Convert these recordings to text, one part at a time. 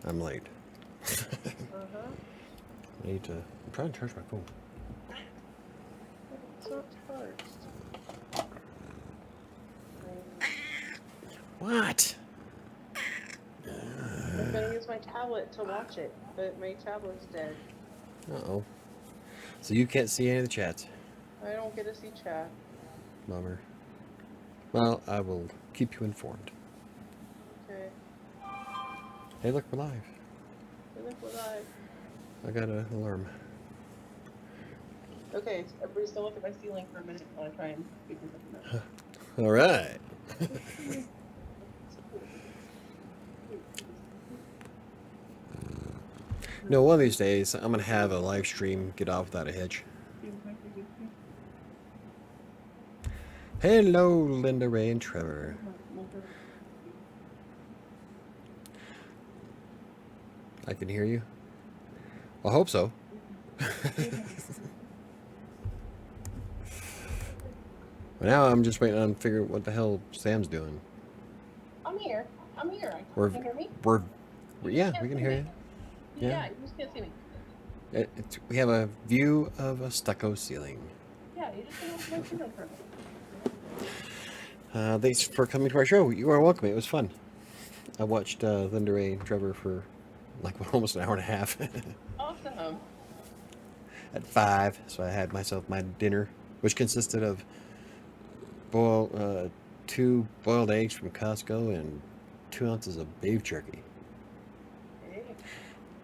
I'm late. Uh-huh. I need to... I'm trying to charge my phone. It's not charged. What? I'm gonna use my tablet to watch it, but my tablet's dead. Uh-oh. So you can't see any of the chats. I don't get to see chat. Bummer. Well, I will keep you informed. Okay. Hey, look, we're live. Hey, look, we're live. I got an alarm. Okay, so everybody still look at my ceiling for a minute while I try and figure something out. All right. No, one of these days, I'm going to have a live stream get off without a hitch. Hello, Linda, Ray, and Trevor. I can hear you. I hope so. But now I'm just waiting on figuring what the hell Sam's doing. I'm here. I'm here. We're, Can you hear me? Yeah, we can hear you. Yeah, you just can't see me. We have a view of a stucco ceiling. Yeah, you just can't see my ceiling for a minute. Thanks for coming to our show. You are welcome. It was fun. I watched Linda, Ray, and Trevor for like almost an hour and a half. Awesome. At 5, so I had myself my dinner, which consisted of 2 boiled eggs from Costco and 2 ounces of beef jerky. Hey.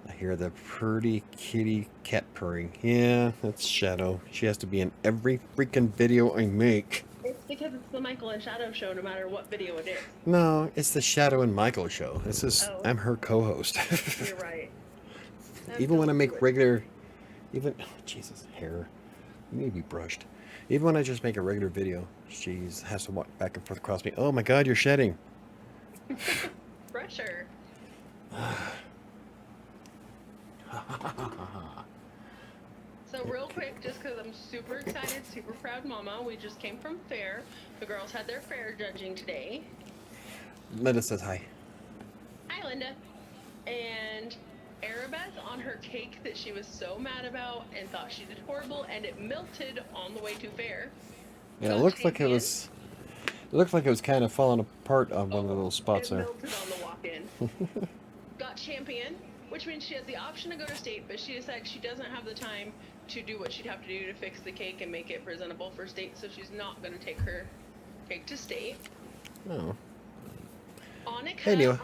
I hear the pretty kitty cat purring. Yeah, that's Shadow. She has to be in every freaking video I make. It's because it's the Michael and Shadow show, no matter what video it is. No, it's the Shadow and Michael show. This is I'm her co-host. You're right. Even when I make regular, oh, Jesus, hair, you need to be brushed. Even when I just make a regular video, she has to walk back and forth across me. Oh my God, you're shedding. Pressure. So real quick, just because I'm super excited, super proud mama, we just came from fair. The girls had their fair judging today. Linda says hi. Hi, Linda. And Arabeth on her cake that she was so mad about and thought she did horrible, and it melted on the way to fair. Yeah, So it looked like it champion- was. It looked like it was kind of falling apart on one of the little spots it there. melted on the walk-in. Got champion, which means she has the option to go to state, but she decided she doesn't have the time to do what she'd have to do to fix the cake and make it presentable for state, so she's not going to take her cake to state. Oh. Annika Hey, Neil.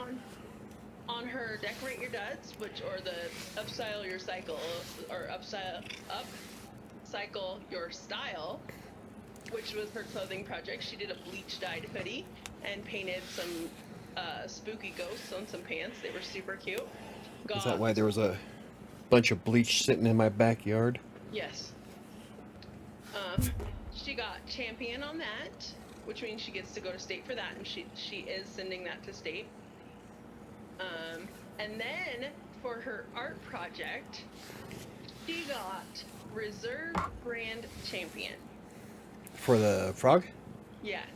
on her decorate your duds, or the upstyle your cycle, or upcycle your style, which was her clothing project. She did a bleach dyed hoodie and painted some spooky ghosts on some pants. They were super cute. Is that why there was a bunch of bleach sitting in my backyard? Yes. She got champion on that, which means she gets to go to state for that, and she is sending that to state. And then for her art project, she got reserve grand champion. For the frog? Yes,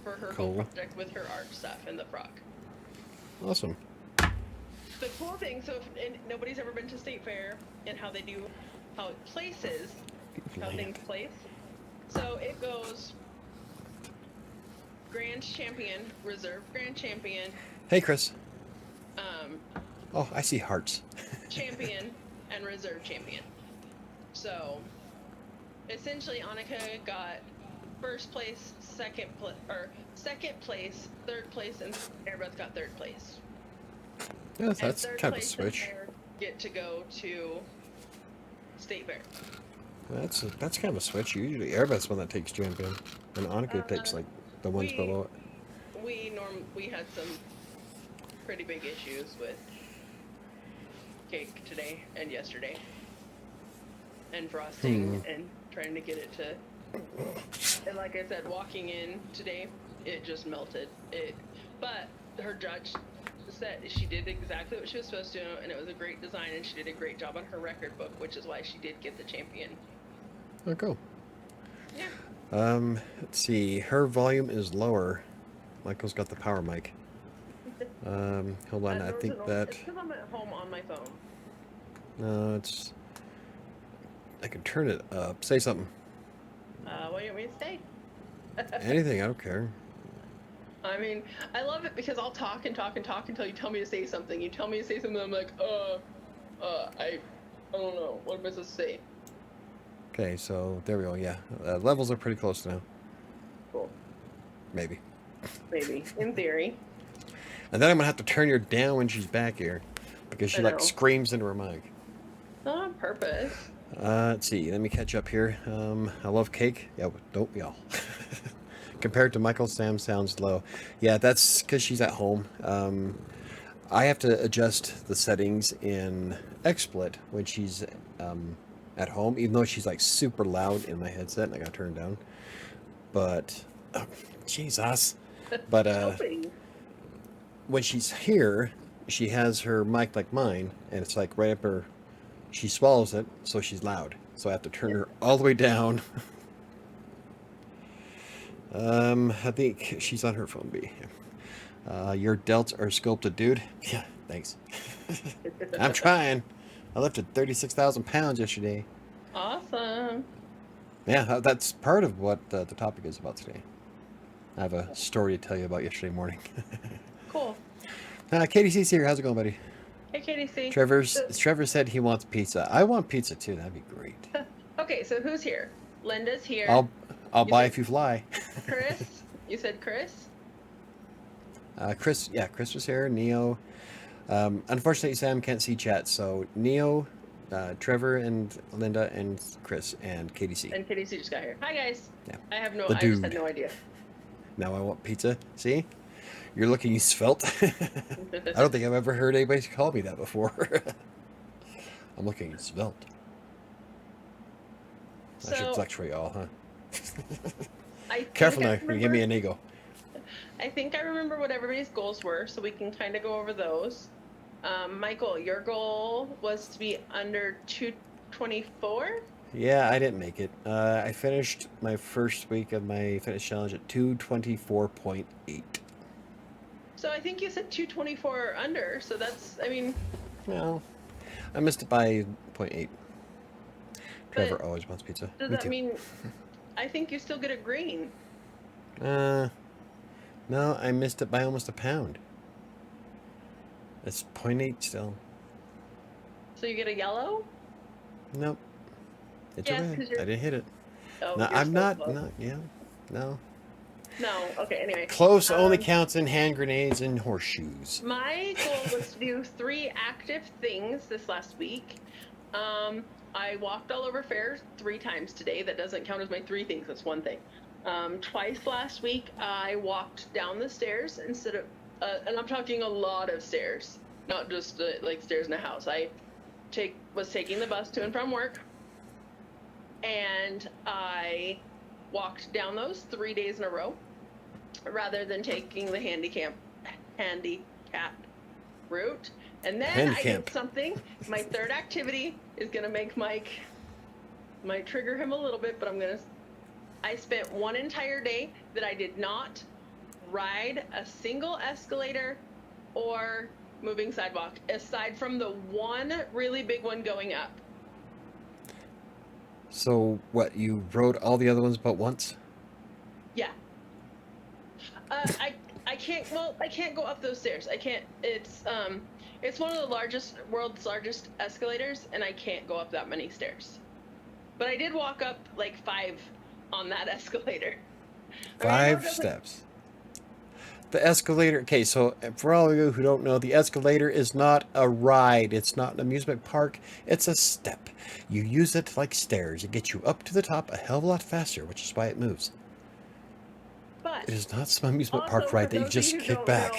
for her Cool. whole project with her art stuff and the frog. Awesome. The cool thing, so if nobody's ever been to state fair and how it places, how things place. So it goes grand champion, reserve grand champion, Hey, Chris. Oh, I see hearts. champion, and reserve champion. So essentially Annika got first place, second place, third place, and Airbeth got third place. Yeah, that's And third kind of a place switch. and Air get to go to state fair. That's kind of a switch. Usually Airbeth's one that takes champion, and Annika takes like the ones below it. We had some pretty big issues with cake today and yesterday, and frosting, and trying to get it to. And like I said, walking in today, it just melted. But her judge said she did exactly what she was supposed to, and it was a great design, and she did a great job on her record book, which is why she did get the champion. Oh, cool. Yeah. Let's see. Her volume is lower. Michael's got the power mic. Hold on. I It's think that because I'm at home on my phone. no, it's. I can turn it up. Say something. What do you want me to say? Anything. I don't care. I mean, I love it because I'll talk and talk and talk until you tell me to say something. You tell me to say something, I'm like, I don't know. What am I supposed to say? Okay, so there we go. Yeah, levels are pretty close now. Cool. Maybe. Maybe. In theory. And then I'm gonna have to turn her down when she's back here, because she I like know. screams into her mic. Not on purpose. Let's see. Let me catch up here. I love cake. Yeah, don't we all? Compared to Michael, Sam sounds low. Yeah, that's because she's at home. I have to adjust the settings in XSplit when she's at home, even though she's like super loud in my headset, and I got turned down. But oh, Jesus. But Helping. when she's here, she has her mic like mine, and it's like right up her. She swallows it, so she's loud. So I have to turn her all the way down. I think she's on her phone B. Your delts are sculpted, dude. Yeah, thanks. I'm trying. I lifted 36,000 pounds yesterday. Awesome. Yeah, that's part of what the topic is about today. I have a story to tell you about yesterday morning. Cool. KDC's here. How's it going, buddy? Hey, KDC. Trevor said he wants pizza. I want pizza too. That'd be great. Okay, so who's here? Linda's here. I'll buy said- if you fly. Chris? You said Chris? Chris was here. Neo. Unfortunately, Sam can't see chat, so Neo, Trevor, and Linda, and Chris, and KDC. And KDC just got here. Hi, guys. Yeah. I The just had dude. no idea. Now I want pizza. See? You're looking svelte. I don't think I've ever heard anybody call me that before. I'm looking svelte. I should flex for y'all, huh? Careful now, you give me an ego. I think I remember what everybody's goals were, so we can kind of go over those. Michael, your goal was to be under 224? Yeah, I didn't make it. I finished my first week of my fitness challenge at 224.8. So I think you said 224 or under, so that's, I mean... No, I missed it by 0.8. Trevor always wants pizza. Does Me that too. mean... I think you still get a green. No, I missed it by almost a pound. It's 0.8 still. So you get a yellow? Nope. It's Yes, a red. 'cause you're- I didn't hit it. Oh, No, you're I'm so not. close. No. No, okay, anyway. Close only counts in hand grenades and horseshoes. My goal was to do 3 active things this last week. I walked all over fairs 3 times today. That doesn't count as my 3 things, that's one thing. Twice last week, I walked down the stairs instead of, and I'm talking a lot of stairs, not just like stairs in a house. I was taking the bus to and from work, and I walked down those 3 days in a row, rather than taking the handicap route. And then I did something. My third activity is gonna make Mike, might trigger him a little bit, but I spent one entire day that I did not ride a single escalator or moving sidewalk, aside from the one really big one going up. So what? You rode all the other ones but once? Yeah. I can't. Well, I can't go up those stairs. I can't. It's one of the world's largest escalators, and I can't go up that many stairs. But I did walk up like 5 on that escalator. 5 steps. The escalator. Okay, so for all of you who don't know, the escalator is not a ride. It's not an amusement park. It's a step. You use it like stairs. It gets you up to the top a hell of a lot faster, which is why it moves. But it is not some amusement park ride that you just kick back.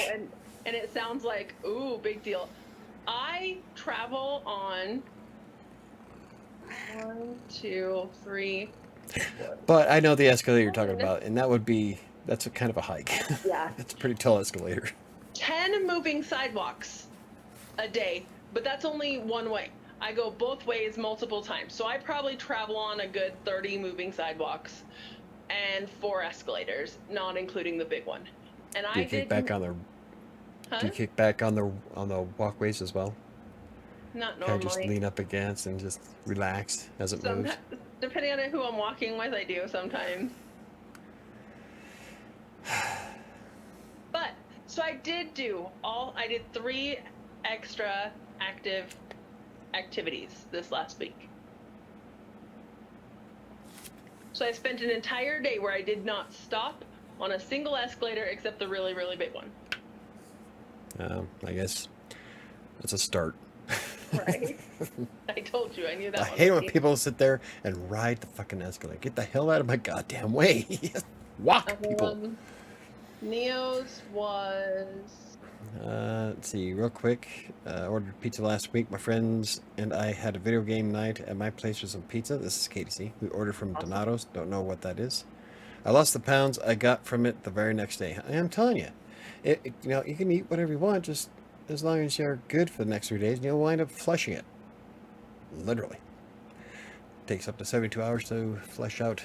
And it sounds like, ooh, big deal. I travel on 1, 2, 3. 4. But I know the escalator you're talking about, and that's a kind of a hike. Yeah. It's a pretty tall escalator. 10 moving sidewalks a day, but that's only one way. I go both ways multiple times. So I probably travel on a good 30 moving sidewalks and 4 escalators, not including the big one. And I kick back on the... Do you kick back on the walkways as well? Not Kind of just normally. lean up against and just relax as it moves. Sometimes, depending on who I'm walking with, I do sometimes. But so I did 3 extra active activities this last week. So I spent an entire day where I did not stop on a single escalator except the really, really big one. I guess that's a start. Right? I told you, I knew that I one hate would when be. people sit there and ride the fucking escalator. Get the hell out of my goddamn way. Walk, people. Neo's was... Let's see, real quick. Ordered pizza last week. My friends and I had a video game night at my place for some pizza. This is Katie C. We ordered from Awesome. Donato's. Don't know what that is. I lost the pounds I got from it the very next day. I'm telling you, you can eat whatever you want, just as long as you're good for the next 3 days, and you'll wind up flushing it. Literally. Takes up to 72 hours to flush out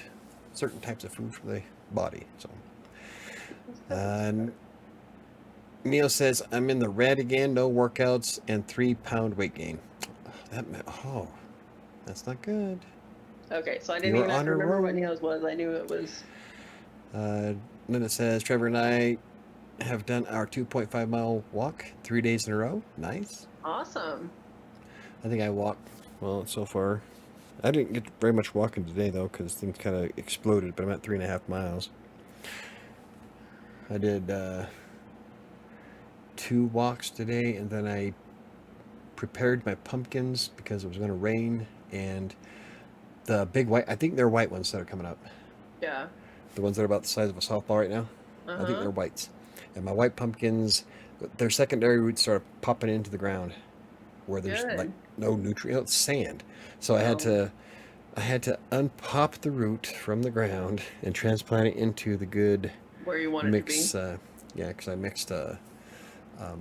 certain types of food from the body. So, Neil says, I'm in the red again, no workouts, and 3-pound weight gain. That's not good. Okay, so I didn't even have to remember what Neo's was. I knew it was... Then it says, Trevor and I have done our 2.5-mile walk 3 days in a row. Nice. Awesome. I think I walked, well, so far. I didn't get very much walking today, though, because things kind of exploded, but I'm at 3.5 miles. I did 2 walks today, and then I prepared my pumpkins because it was going to rain, and the big white, I think they're white ones that are coming up. Yeah. The ones that are about the size of a softball right now. I think they're whites. And my white pumpkins, their secondary roots start popping into the ground where there's like no nutrients, sand. So I had to unpop the root from the ground and transplant it into the good where you want mix. It to be. Yeah, because I mixed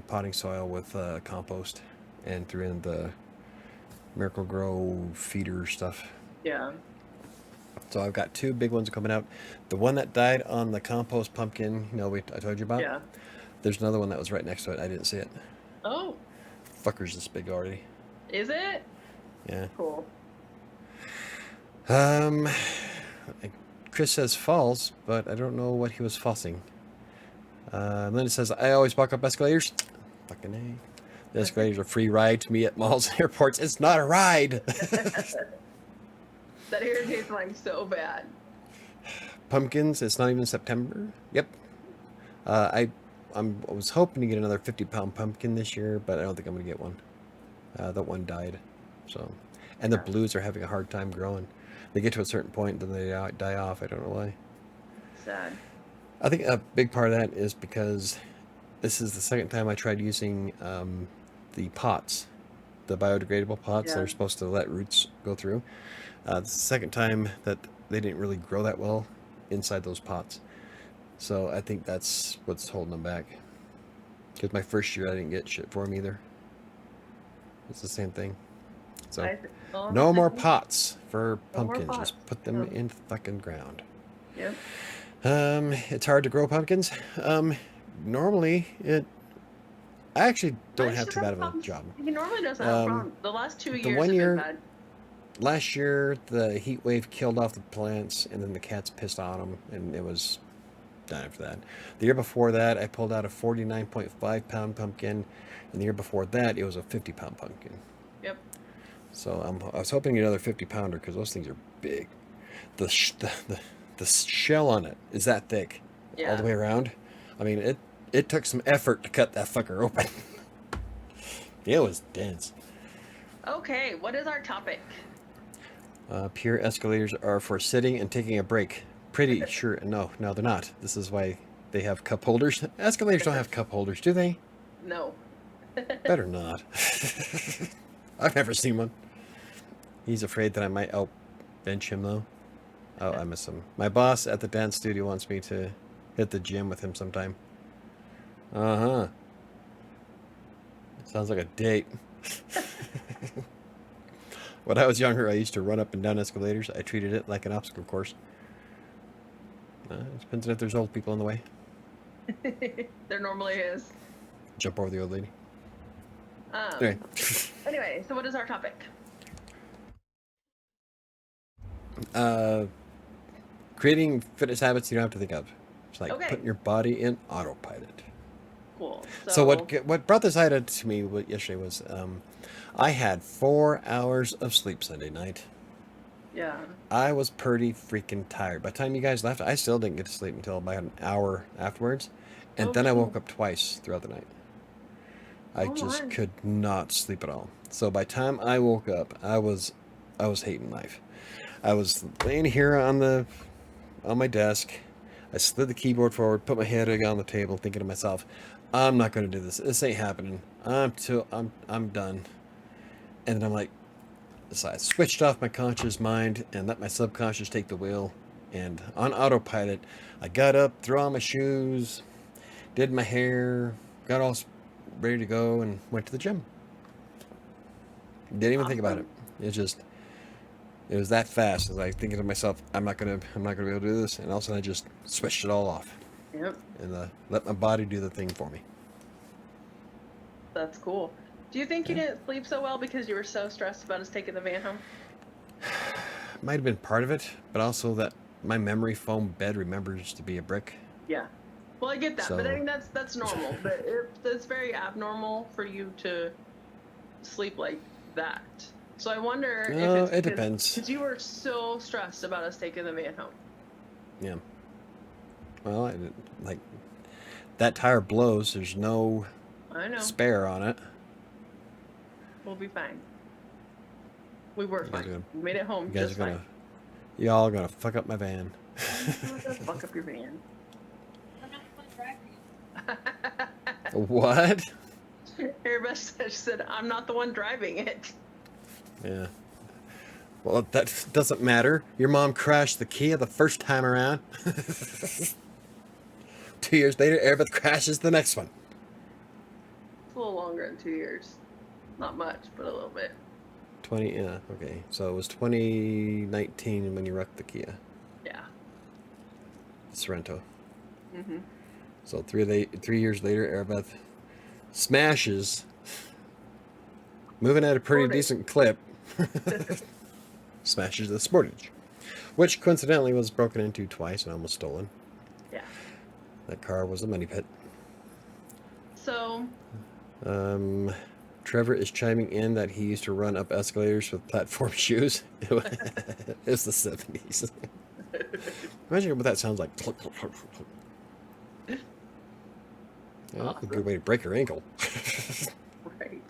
potting soil with compost and threw in the Miracle Grow feeder stuff. Yeah. So I've got 2 big ones coming out. The one that died on the compost pumpkin, I told you about? Yeah. There's another one that was right next to it. I didn't see it. Oh. Fucker's this big already. Is it? Yeah. Cool. Chris says false, but I don't know what he was fussing. Linda says, I always walk up escalators. Fucking A. The escalators are free ride to me at malls and airports. It's not a ride. That irritates mine so bad. Pumpkins, it's not even September. Yep. I was hoping to get another 50-pound pumpkin this year, but I don't think I'm going to get one. That one died. So, and the blues are having a hard time growing. They get to a certain point, then they die off. I don't know why. Sad. I think a big part of that is because this is the second time I tried using the pots, the biodegradable pots that are supposed to let roots go through. It's the second time that they didn't really grow that well inside those pots. So I think that's what's holding them back. Because my first year I didn't get shit for them either. It's the same thing. So no more pots for pumpkins. Just put them in the fucking ground. Yep. It's hard to grow pumpkins. Normally I actually don't have too bad of a job. He normally doesn't have a problem. The last 2 years the one have year, been bad. Last year, the heat wave killed off the plants, and then the cats pissed on them, and it was done after that. The year before that, I pulled out a 49.5-pound pumpkin, and the year before that, it was a 50-pound pumpkin. Yep. So I was hoping to get another 50-pounder, because those things are big. The shell on it is that thick, all the way around. I mean, it took some effort to cut that fucker open. It was dense. Okay, what is our topic? Pure escalators are for sitting and taking a break. Pretty sure. No, they're not. This is why they have cup holders. Escalators don't have cup holders, do they? No. Better not. I've never seen one. He's afraid that I might outbench him, though. Oh, I miss him. My boss at the dance studio wants me to hit the gym with him sometime. Uh-huh. Sounds like a date. When I was younger, I used to run up and down escalators. I treated it like an obstacle course. It depends on if there's old people in the way. There normally is. Jump over the old lady. Um, Anyway. Anyway, so what is our topic? Creating fitness habits you don't have to think of. It's like Okay. putting your body in autopilot. Cool. So what brought this idea to me yesterday was I had 4 hours of sleep Sunday night. Yeah. I was pretty freaking tired. By the time you guys left, I still didn't get to sleep until about an hour afterwards. And then I Okay. woke up twice throughout the night. I Oh, just my. could not sleep at all. So by the time I woke up, I was hating life. I was laying here on my desk. I slid the keyboard forward, put my head on the table, thinking to myself, I'm not going to do this. This ain't happening. I'm done. And then I'm like, so I switched off my conscious mind and let my subconscious take the wheel. And on autopilot, I got up, threw on my shoes, did my hair, got all ready to go, and went to the gym. Didn't even think about it. It was that fast. I was like thinking to myself, I'm not gonna be able to do this, and all of a sudden I just switched it all off Yep. and let my body do the thing for me. That's cool. Do you think you didn't sleep so well because you were so stressed about us taking the van home? Might have been part of it, but also that my memory foam bed remembers to be a brick. Yeah. Well, I get that, but I So- think that's normal. But it's very abnormal for you to sleep like that. So I wonder if No, it's it depends. because you were so stressed about us taking the van home. Yeah. Well, like that tire blows. There's no I know. spare on it. We'll be fine. We were You guys fine. are gonna- We made it home You guys just are gonna, fine. y'all are gonna fuck up my van. Fuck up your van. I'm not the one driving. What? Airbus said, "I'm not the one driving it." Yeah. Well, that doesn't matter. Your mom crashed the Kia the first time around. 2 years later, Airbus crashes the next one. It's a little longer than 2 years. Not much, but a little bit. 20, yeah, okay. So it was 2019 when you wrecked the Kia Yeah. Sorento. Mhm. So 3 years later, Airbus smashes, moving at a pretty Sportage. decent clip, smashes the Sportage, which coincidentally was broken into twice and almost stolen. Yeah. That car was a money pit. So Trevor is chiming in that he used to run up escalators with platform shoes. It was the 70s. Imagine what that sounds like. Yeah, that's a good way to break your ankle. right.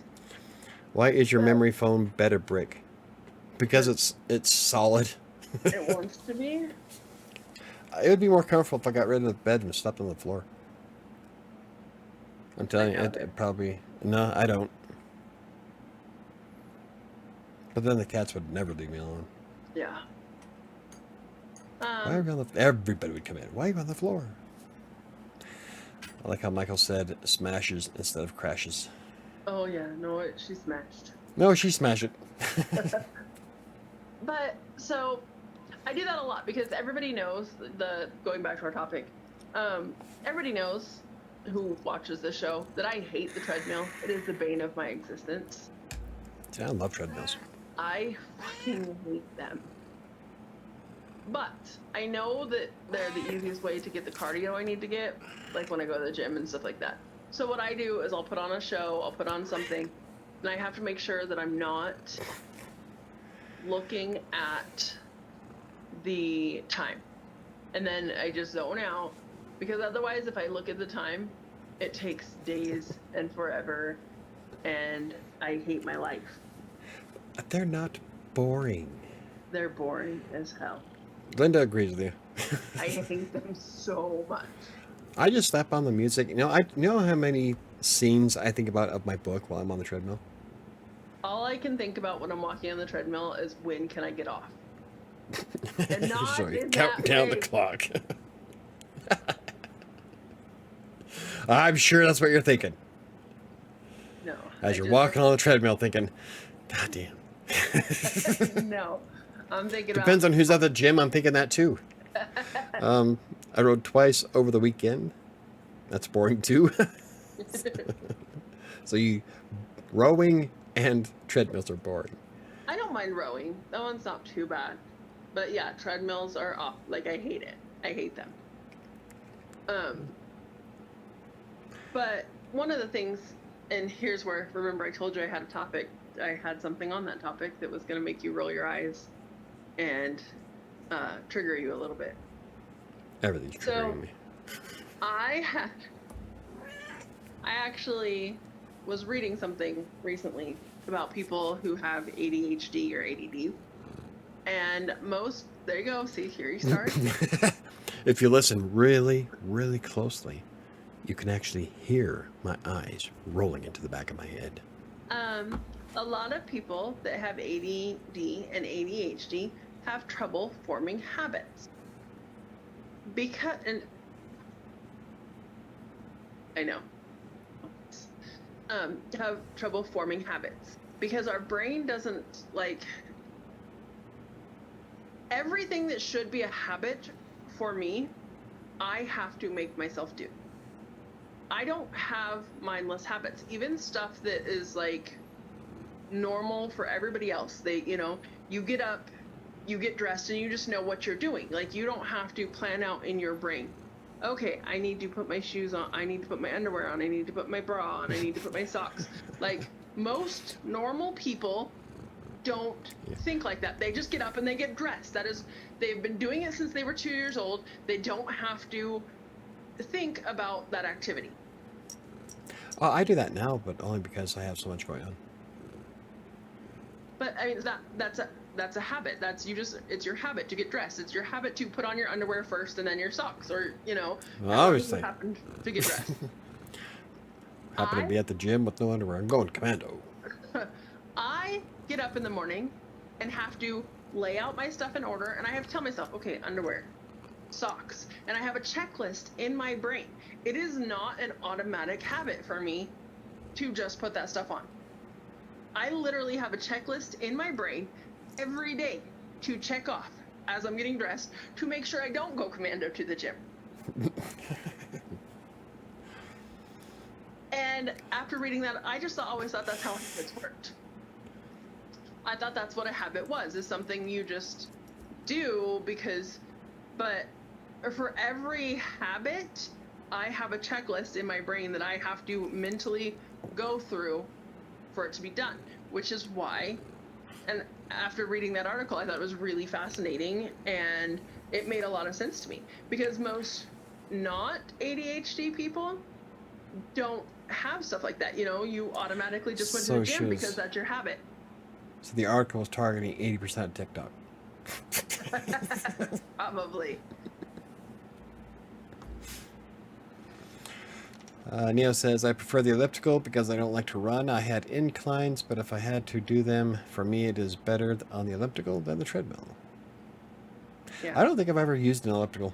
Why is your Well- memory foam bed a brick? Because it's solid. It wants to be. It would be more comfortable if I got rid of the bed and slept on the floor. I'm telling you, doubt it it. probably... No, I don't. But then the cats would never leave me alone. Yeah. Why are we on the... Everybody would come in. Why are you on the floor? I like how Michael said smashes instead of crashes. Oh yeah. No, she smashed. No, she smashed it. But so I do that a lot because everybody knows going back to our topic. Everybody knows who watches this show that I hate the treadmill. It is the bane of my existence. See, I love treadmills. I fucking hate them. But I know that they're the easiest way to get the cardio I need to get, like when I go to the gym and stuff like that. So what I do is I'll put on a show, I'll put on something, and I have to make sure that I'm not looking at the time. And then I just zone out, because otherwise if I look at the time, it takes days and forever, and I hate my life. But they're not boring. They're boring as hell. Linda agrees with you. I hate them so much. I just slap on the music. You know how many scenes I think about of my book while I'm on the treadmill? All I can think about when I'm walking on the treadmill is when can I get off? And not Sorry, in count that down the way. clock. I'm sure that's what you're thinking. No. As you're walking on the treadmill thinking, God damn. No. I'm thinking Depends on who's at the gym. I'm thinking that too. I rode twice over the weekend. That's boring too. So you rowing and treadmills are boring. I don't mind rowing. That one's not too bad. But yeah, treadmills are off. Like, I hate it. I hate them. But one of the things, and here's where, remember I told you I had a topic, I had something on that topic that was going to make you roll your eyes and trigger you a little bit. Everything's triggering me. I actually was reading something recently about people who have ADHD or ADD. And there you go, see, here you start. If you listen really, really closely, you can actually hear my eyes rolling into the back of my head. A lot of people that have ADD and ADHD have trouble forming habits. I know. Have trouble forming habits because our brain doesn't like everything that should be a habit for me. I have to make myself do. I don't have mindless habits. Even stuff that is like normal for everybody else. You get up, you get dressed, and you just know what you're doing. Like, you don't have to plan out in your brain, okay, I need to put my shoes on, I need to put my underwear on, I need to put my bra on, I need to put my socks. Like, most normal people don't think like that. They just get up and they get dressed. They've been doing it since they were 2 years old. They don't have to think about that activity. I do that now, but only because I have so much going on. But I mean, that's a habit. It's your habit to get dressed. It's your habit to put on your underwear first and then your socks, or obviously happened to get dressed. Happen to be at the gym with no underwear. I'm going commando. I get up in the morning and have to lay out my stuff in order, and I have to tell myself, okay, underwear, socks, and I have a checklist in my brain. It is not an automatic habit for me to just put that stuff on. I literally have a checklist in my brain every day to check off as I'm getting dressed to make sure I don't go commando to the gym. And after reading that, I just always thought that's how habits worked. I thought that's what a habit was, is something you just do but for every habit, I have a checklist in my brain that I have to mentally go through for it to be done, which is why, and after reading that article, I thought it was really fascinating, and it made a lot of sense to me, because most not ADHD people don't have stuff like that. You automatically just went to the gym because that's your habit. So the article was targeting 80% TikTok. Probably. Neo says, I prefer the elliptical because I don't like to run. I had inclines, but if I had to do them, for me it is better on the elliptical than the treadmill. Yeah. I don't think I've ever used an elliptical.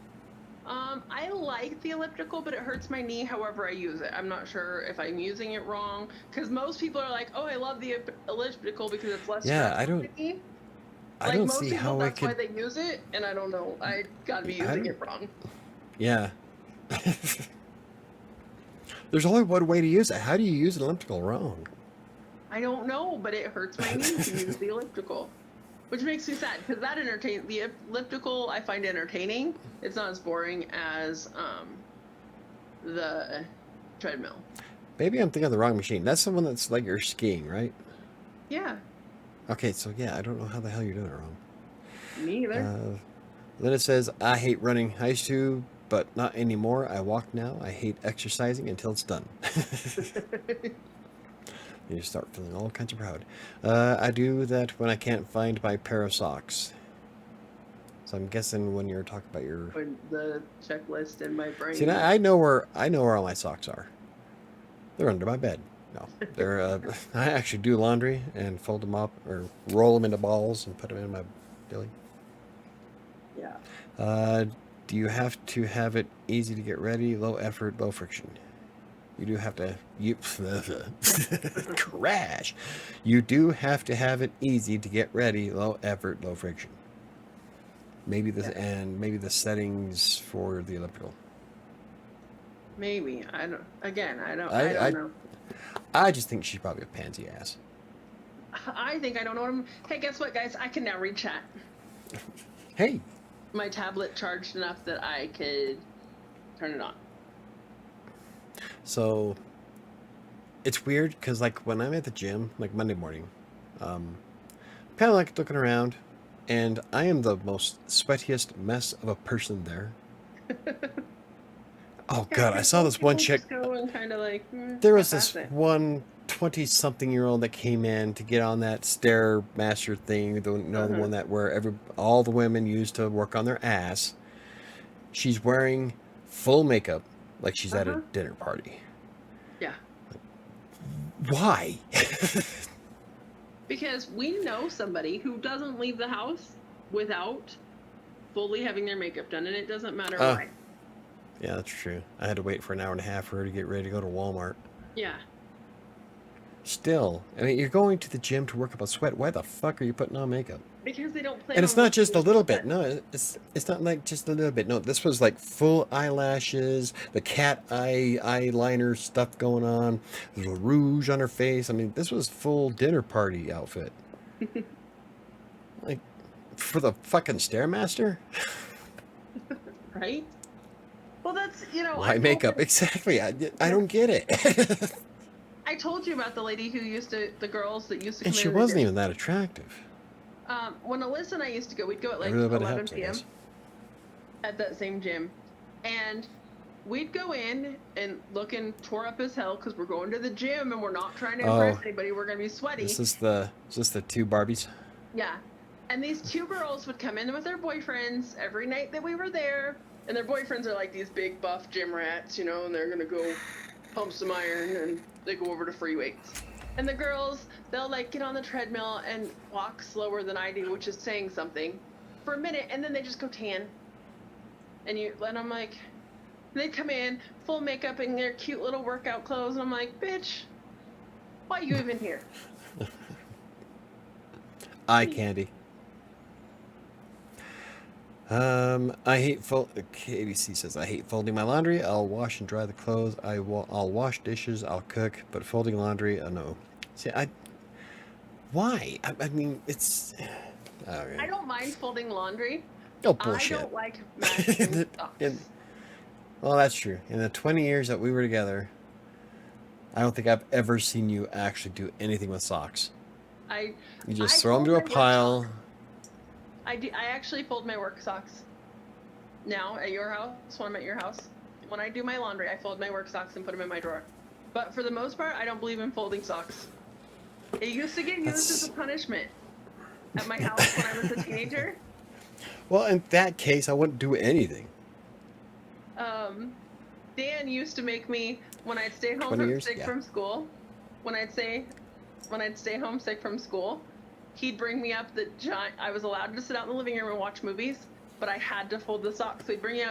I like the elliptical, but it hurts my knee however I use it. I'm not sure if I'm using it wrong, because most people are like, oh, I love the elliptical because it's less stressful I don't see how I could. That's why they use it, and I don't know. I gotta be using it wrong. Yeah. There's only one way to use it. How do you use an elliptical wrong? I don't know, but it hurts my knee to use the elliptical, which makes me sad, because the elliptical I find entertaining. It's not as boring as the treadmill. Maybe I'm thinking of the wrong machine. That's the one that's like you're skiing, right? Yeah. Okay, so yeah, I don't know how the hell you're doing it wrong. Me either. Then it says, I hate running. I used to, but not anymore. I walk now. I hate exercising until it's done. You just start feeling all kinds of proud. I do that when I can't find my pair of socks. So I'm guessing when you're talking about your the checklist in my brain. See, I know where all my socks are. They're under my bed. No, they're. I actually do laundry and fold them up or roll them into balls and put them in my dilly. Yeah. Do you have to have it easy to get ready, low effort, low friction? You do have to. Crash. You do have to have it easy to get ready, low effort, low friction. Maybe the settings for the elliptical. Maybe. I don't. Again, I don't I know. I just think she's probably a pansy ass. I think I don't know what I'm. Hey, guess what, guys? I can now read chat. Hey, My tablet charged enough that I could turn it on. so it's weird because like when I'm at the gym, like Monday morning, kind of like looking around, and I am the most sweatiest mess of a person there. Oh Yeah, God, I saw this one chick. Just go and kind of like. There was get this past it. one 20-something-year-old that came in to get on that Stairmaster thing, the one that where all the women use to work on their ass. She's wearing full makeup, like she's at a dinner party. Yeah. Why? Because we know somebody who doesn't leave the house without fully having their makeup done, and it doesn't matter why. Yeah, that's true. I had to wait for an hour and a half for her to get ready to go to Walmart. Yeah. Still, I mean, you're going to the gym to work up a sweat. Why the fuck are you putting on makeup? Because they don't play. And it's not just a little bit. No, it's not like just a little bit. No, this was like full eyelashes, the cat eye eyeliner stuff going on, the rouge on her face. I mean, this was full dinner party outfit. Like for the fucking Stairmaster. Right. Well, that's Why makeup? Exactly. I don't get it. I told you about the lady who the girls that used to come And she in the wasn't gym. even that attractive. When Alyssa and I used to go, we'd go at like Every little bit 11 helps, I p.m. guess. at that same gym, and we'd go in and looking tore up as hell because we're going to the gym and we're not trying to impress anybody. We're gonna be sweaty. Is this the two Barbies? Yeah, and these two girls would come in with their boyfriends every night that we were there, and their boyfriends are like these big buff gym rats, and they're gonna go pump some iron and they go over to free weights. And the girls, they'll like get on the treadmill and walk slower than I do, which is saying something, for a minute, and then they just go tan. And I'm like, they come in full makeup in their cute little workout clothes, and I'm like, bitch, why are you even here? Eye candy. I hate ABC says I hate folding my laundry. I'll wash and dry the clothes. I'll wash dishes. I'll cook, but folding laundry, no. See, why? I mean, it's. Okay. I don't mind folding laundry. Oh bullshit. I don't like matching socks. Well, that's true. In the 20 years that we were together, I don't think I've ever seen you actually do anything with socks. You just throw them to a pile. I actually fold my work socks. Now at your house, when I'm at your house, when I do my laundry, I fold my work socks and put them in my drawer. But for the most part, I don't believe in folding socks. It used to get used as a punishment at my house when I was a teenager. Well, in that case, I wouldn't do anything. Dan used to make me, when I'd stay home from school, when I'd stay home sick from school, he'd bring me up I was allowed to sit out in the living room and watch movies, but I had to fold the socks. So he'd bring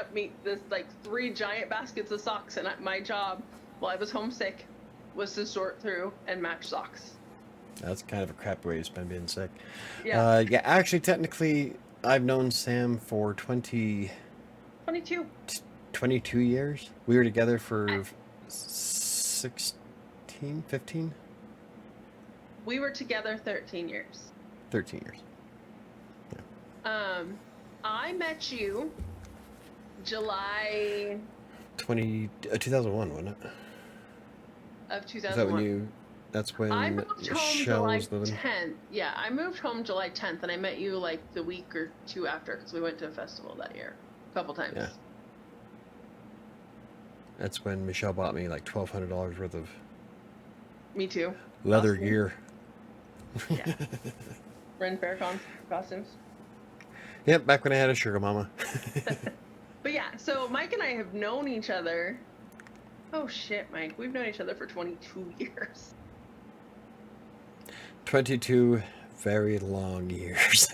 this like 3 giant baskets of socks, and my job while I was homesick was to sort through and match socks. That's kind of a crap way to spend being sick. Yeah. Yeah, actually, technically, I've known Sam for 22 years. We were together for 15? We were together 13 years. 13 years. Yeah. I met you July 2001, wasn't it? of 2001. Is that when that's when I moved home Michelle July was living? 10th. Yeah, I moved home July 10th, and I met you like the week or two after, because we went to a festival that year a couple times. Yeah. That's when Michelle bought me like $1,200 worth of Me too. leather Costumes. gear. Yeah. Ren Fair costumes. Yep, back when I had a sugar mama. But yeah, so Mike and I have known each other. Oh shit, Mike. We've known each other for 22 years. 22 very long years.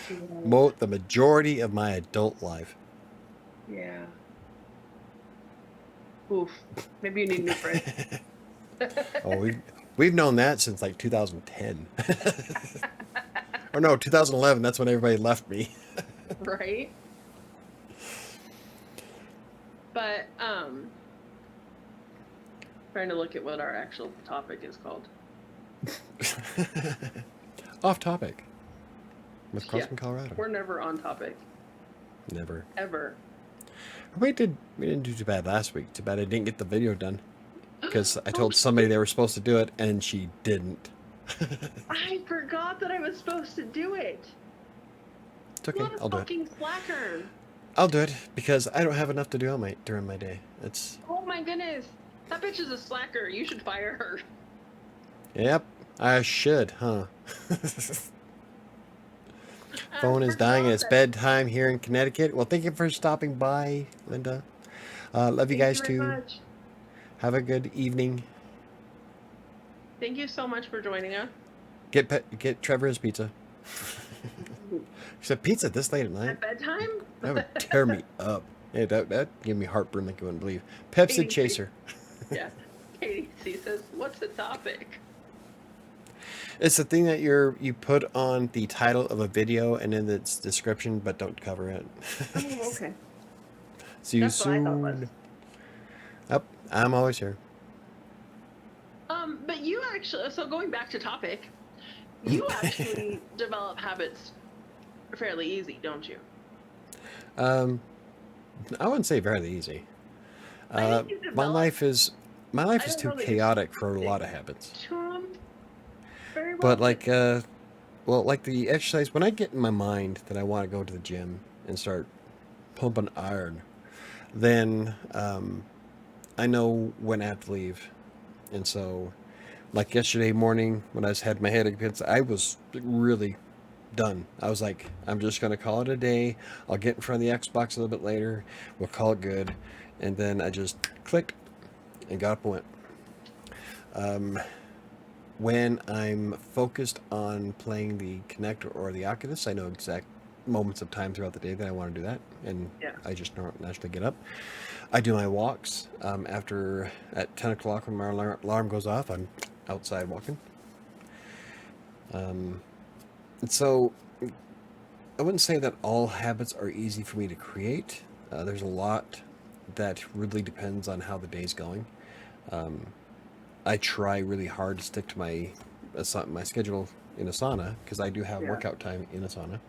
The majority of my adult life. Yeah. Oof. Maybe you need new friends. Oh, we've known that since like 2010. Or no, 2011. That's when everybody left me. Right? But trying to look at what our actual topic is called. Off topic. With Crossing Colorado. We're never on topic. Never. Ever. We didn't do too bad last week. Too bad I didn't get the video done. Because I told somebody they were supposed to do it, and she didn't. I forgot that I was supposed to do it. It's okay. What a I'll do it. fucking slacker. I'll do it because I don't have enough to do during my day. It's. Oh my goodness. That bitch is a slacker. You should fire her. Yep. I should, huh? Phone is dying. It's bedtime here in Connecticut. Well, thank you for stopping by, Linda. Love you guys too. Much. Have a good evening. Thank you so much for joining us. Get Trevor his pizza. Except pizza this late at night. At bedtime? That would tear me up. Yeah, that give me heartburn like you wouldn't believe. Pepsi Chaser. Yeah. Katie C says, "What's the topic?" It's the thing that you put on the title of a video and in its description, but don't cover it. Oh, okay. See you That's what I thought it was. soon. Yep, I'm always here. But you actually, so going back to topic, you actually develop habits fairly easy, don't you? I wouldn't say fairly easy. I think you My develop- life is I too don't know that you chaotic for a lot of habits. Very well. But like like the exercise, when I get in my mind that I want to go to the gym and start pumping iron, then I know when I have to leave. And so, like yesterday morning when I had my head against, I was really done. I was like, I'm just going to call it a day. I'll get in front of the Xbox a little bit later. We'll call it good. And then I just clicked and got up and went. When I'm focused on playing the Kinect or the Oculus, I know exact moments of time throughout the day that I want to do that, and Yeah. I just naturally get up. I do my walks after at 10 o'clock when my alarm goes off. I'm outside walking. And so I wouldn't say that all habits are easy for me to create. There's a lot that really depends on how the day's going. I try really hard to stick to my schedule in Asana because I do have workout time in Asana,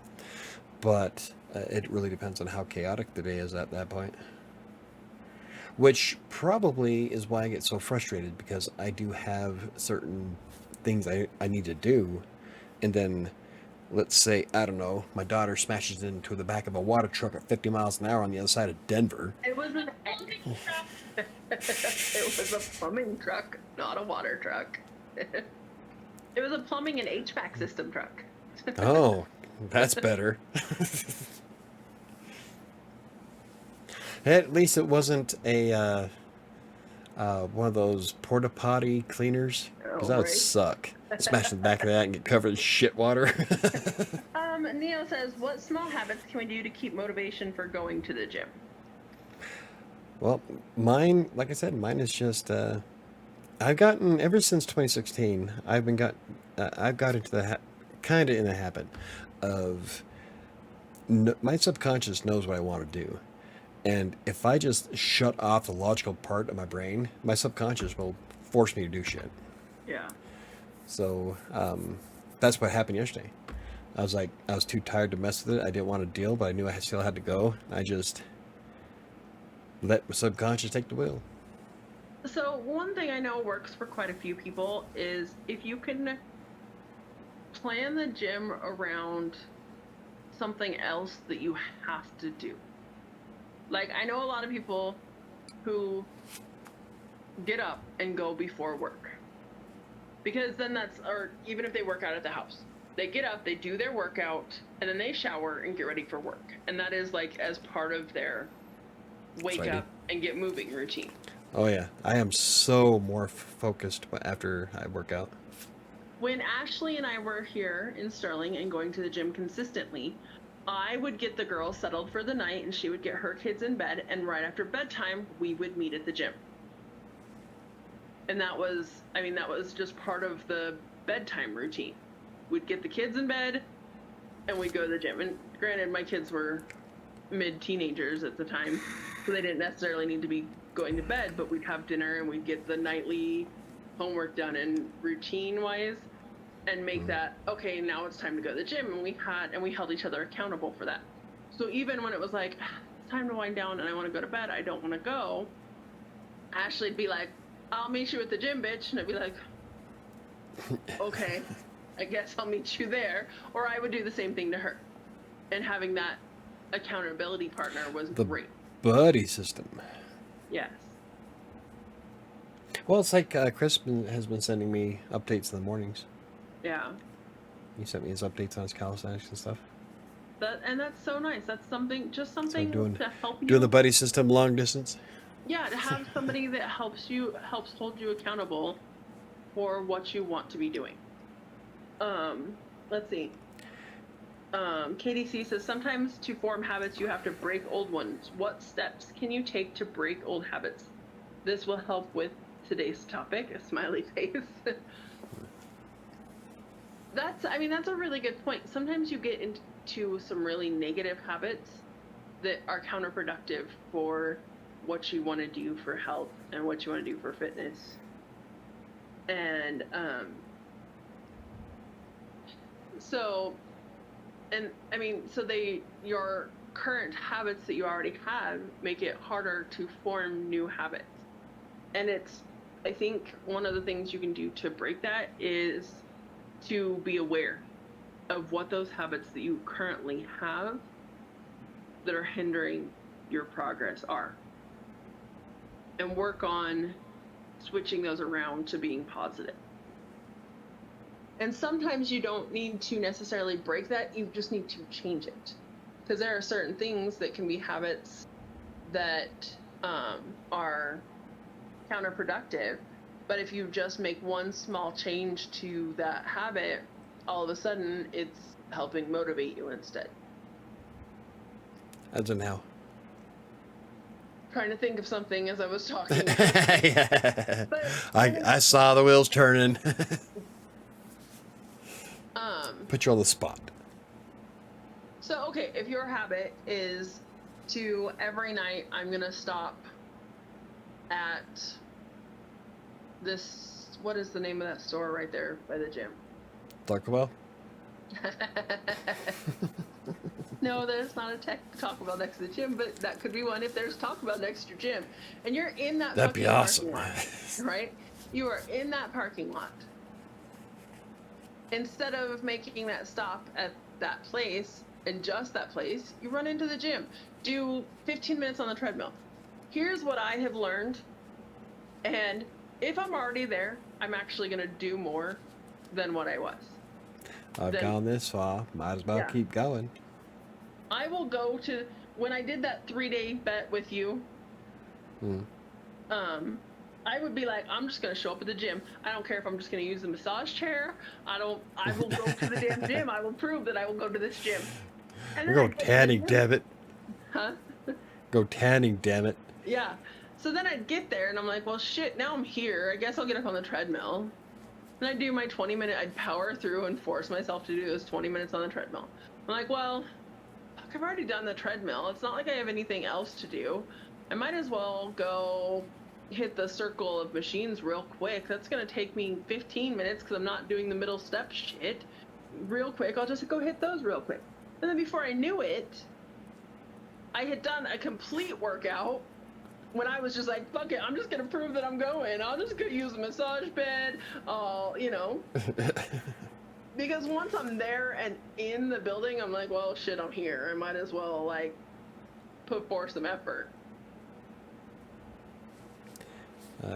but it really depends on how chaotic the day is at that point. Which probably is why I get so frustrated, because I do have certain things I need to do, and then let's say, I don't know, my daughter smashes into the back of a water truck at 50 miles an hour on the other side of Denver. It was an it was a plumbing truck, not a water truck. It was a plumbing and HVAC system truck. Oh, that's better. At least it wasn't a one of those porta potty cleaners, because that would suck. Smash the back of that and get covered in shit water. Neo says, "What small habits can we do to keep motivation for going to the gym?" Well, mine, like I said, mine is just I've gotten ever since 2016. I've got into the kind of in the habit of my subconscious knows what I want to do, and if I just shut off the logical part of my brain, my subconscious will force me to do shit. Yeah. So that's what happened yesterday. I was too tired to mess with it. I didn't want to deal, but I knew I still had to go. I just let my subconscious take the wheel. So one thing I know works for quite a few people is if you can plan the gym around something else that you have to do. Like, I know a lot of people who get up and go before work, because then or even if they work out at the house, they get up, they do their workout, and then they shower and get ready for work. And that is like as part of their wake up and get moving routine. Oh yeah, I am so more focused after I work out. When Ashley and I were here in Sterling and going to the gym consistently, I would get the girls settled for the night and she would get her kids in bed, and right after bedtime we would meet at the gym. And that was just part of the bedtime routine. We'd get the kids in bed and we'd go to the gym. And granted, my kids were mid-teenagers at the time, so they didn't necessarily need to be going to bed, but we'd have dinner and we'd get the nightly homework done and routine-wise, and make that, okay, now it's time to go to the gym, and we held each other accountable for that. So even when it was like, it's time to wind down and I want to go to bed, I don't want to go, Ashley'd be like, I'll meet you at the gym, bitch. And I'd be like, okay, I guess I'll meet you there. Or I would do the same thing to her. And having that accountability partner was great. Buddy system. Yes. Well, it's like Chris has been sending me updates in the mornings. Yeah. He sent me his updates on his calisthenics and stuff. And that's so nice. That's something, just something to help you. Doing the buddy system long distance. Yeah, to have somebody that helps hold you accountable for what you want to be doing. Let's see. KDC says, sometimes to form habits, you have to break old ones. What steps can you take to break old habits? This will help with today's topic, a smiley face. That's a really good point. Sometimes you get into some really negative habits that are counterproductive for what you want to do for health and what you want to do for fitness. And your current habits that you already have make it harder to form new habits. And I think one of the things you can do to break that is to be aware of what those habits that you currently have that are hindering your progress are. And work on switching those around to being positive. And sometimes you don't need to necessarily break that, you just need to change it. Because there are certain things that can be habits that are counterproductive, but if you just make one small change to that habit, all of a sudden it's helping motivate you instead. As in how? Trying to think of something as I was talking. Yeah. I saw the wheels turning. Put you on the spot. So, okay, if your habit is to every night, I'm going to stop at this, what is the name of that store right there by the gym? Taco Bell? No, there's not a Taco Bell next to the gym, but that could be one if there's Taco Bell next to your gym. And you're in that That'd be awesome. parking lot, right? You are in that parking lot. Instead of making that stop at that place, and just that place, you run into the gym. Do 15 minutes on the treadmill. Here's what I have learned. And if I'm already there, I'm actually going to do more than what I was. I've gone this far. Might as well keep going. I will go to, when I did that 3-day bet with you, I would be like, I'm just going to show up at the gym. I don't care if I'm just going to use the massage chair. I will go to the damn gym. I will prove that I will go to this gym. We'll go tanning, damn it. Huh? Go tanning, damn it. Yeah. So then I'd get there and I'm like, well, shit, now I'm here. I guess I'll get up on the treadmill. And I'd do my 20-minute, I'd power through and force myself to do those 20 minutes on the treadmill. I'm like, well, fuck, I've already done the treadmill. It's not like I have anything else to do. I might as well go hit the circle of machines real quick. That's going to take me 15 minutes because I'm not doing the middle step shit. Real quick, I'll just go hit those real quick. And then before I knew it, I had done a complete workout when I was just like, fuck it, I'm just going to prove that I'm going. I'll just go use a massage bed. Because once I'm there and in the building, I'm like, well, shit, I'm here. I might as well, like, put forth some effort.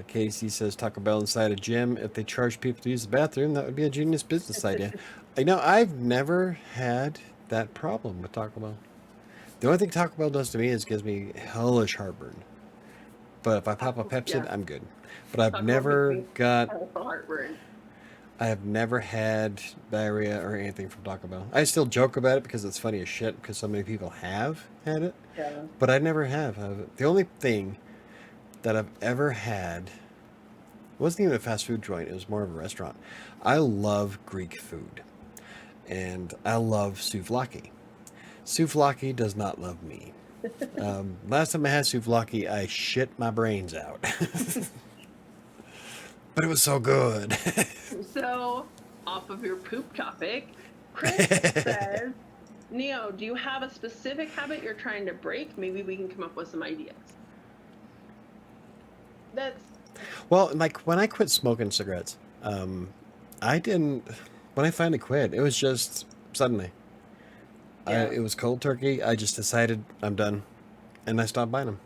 Casey says Taco Bell inside a gym. If they charge people to use the bathroom, that would be a genius business idea. I've never had that problem with Taco Bell. The only thing Taco Bell does to me is gives me hellish heartburn. But if I pop a Pepsi, I'm good. But I've never got heartburn. I have never had diarrhea or anything from Taco Bell. I still joke about it because it's funny as shit because so many people have had it. Yeah. But I never have. The only thing that I've ever had wasn't even a fast food joint. It was more of a restaurant. I love Greek food. And I love souvlaki. Souvlaki does not love me. Last time I had souvlaki, I shit my brains out. But it was so good. So, off of your poop topic, Chris says, Neo, do you have a specific habit you're trying to break? Maybe we can come up with some ideas. That's Well, like when I quit smoking cigarettes, I didn't. When I finally quit, it was just suddenly. Yeah. It was cold turkey. I just decided I'm done, and I stopped buying them.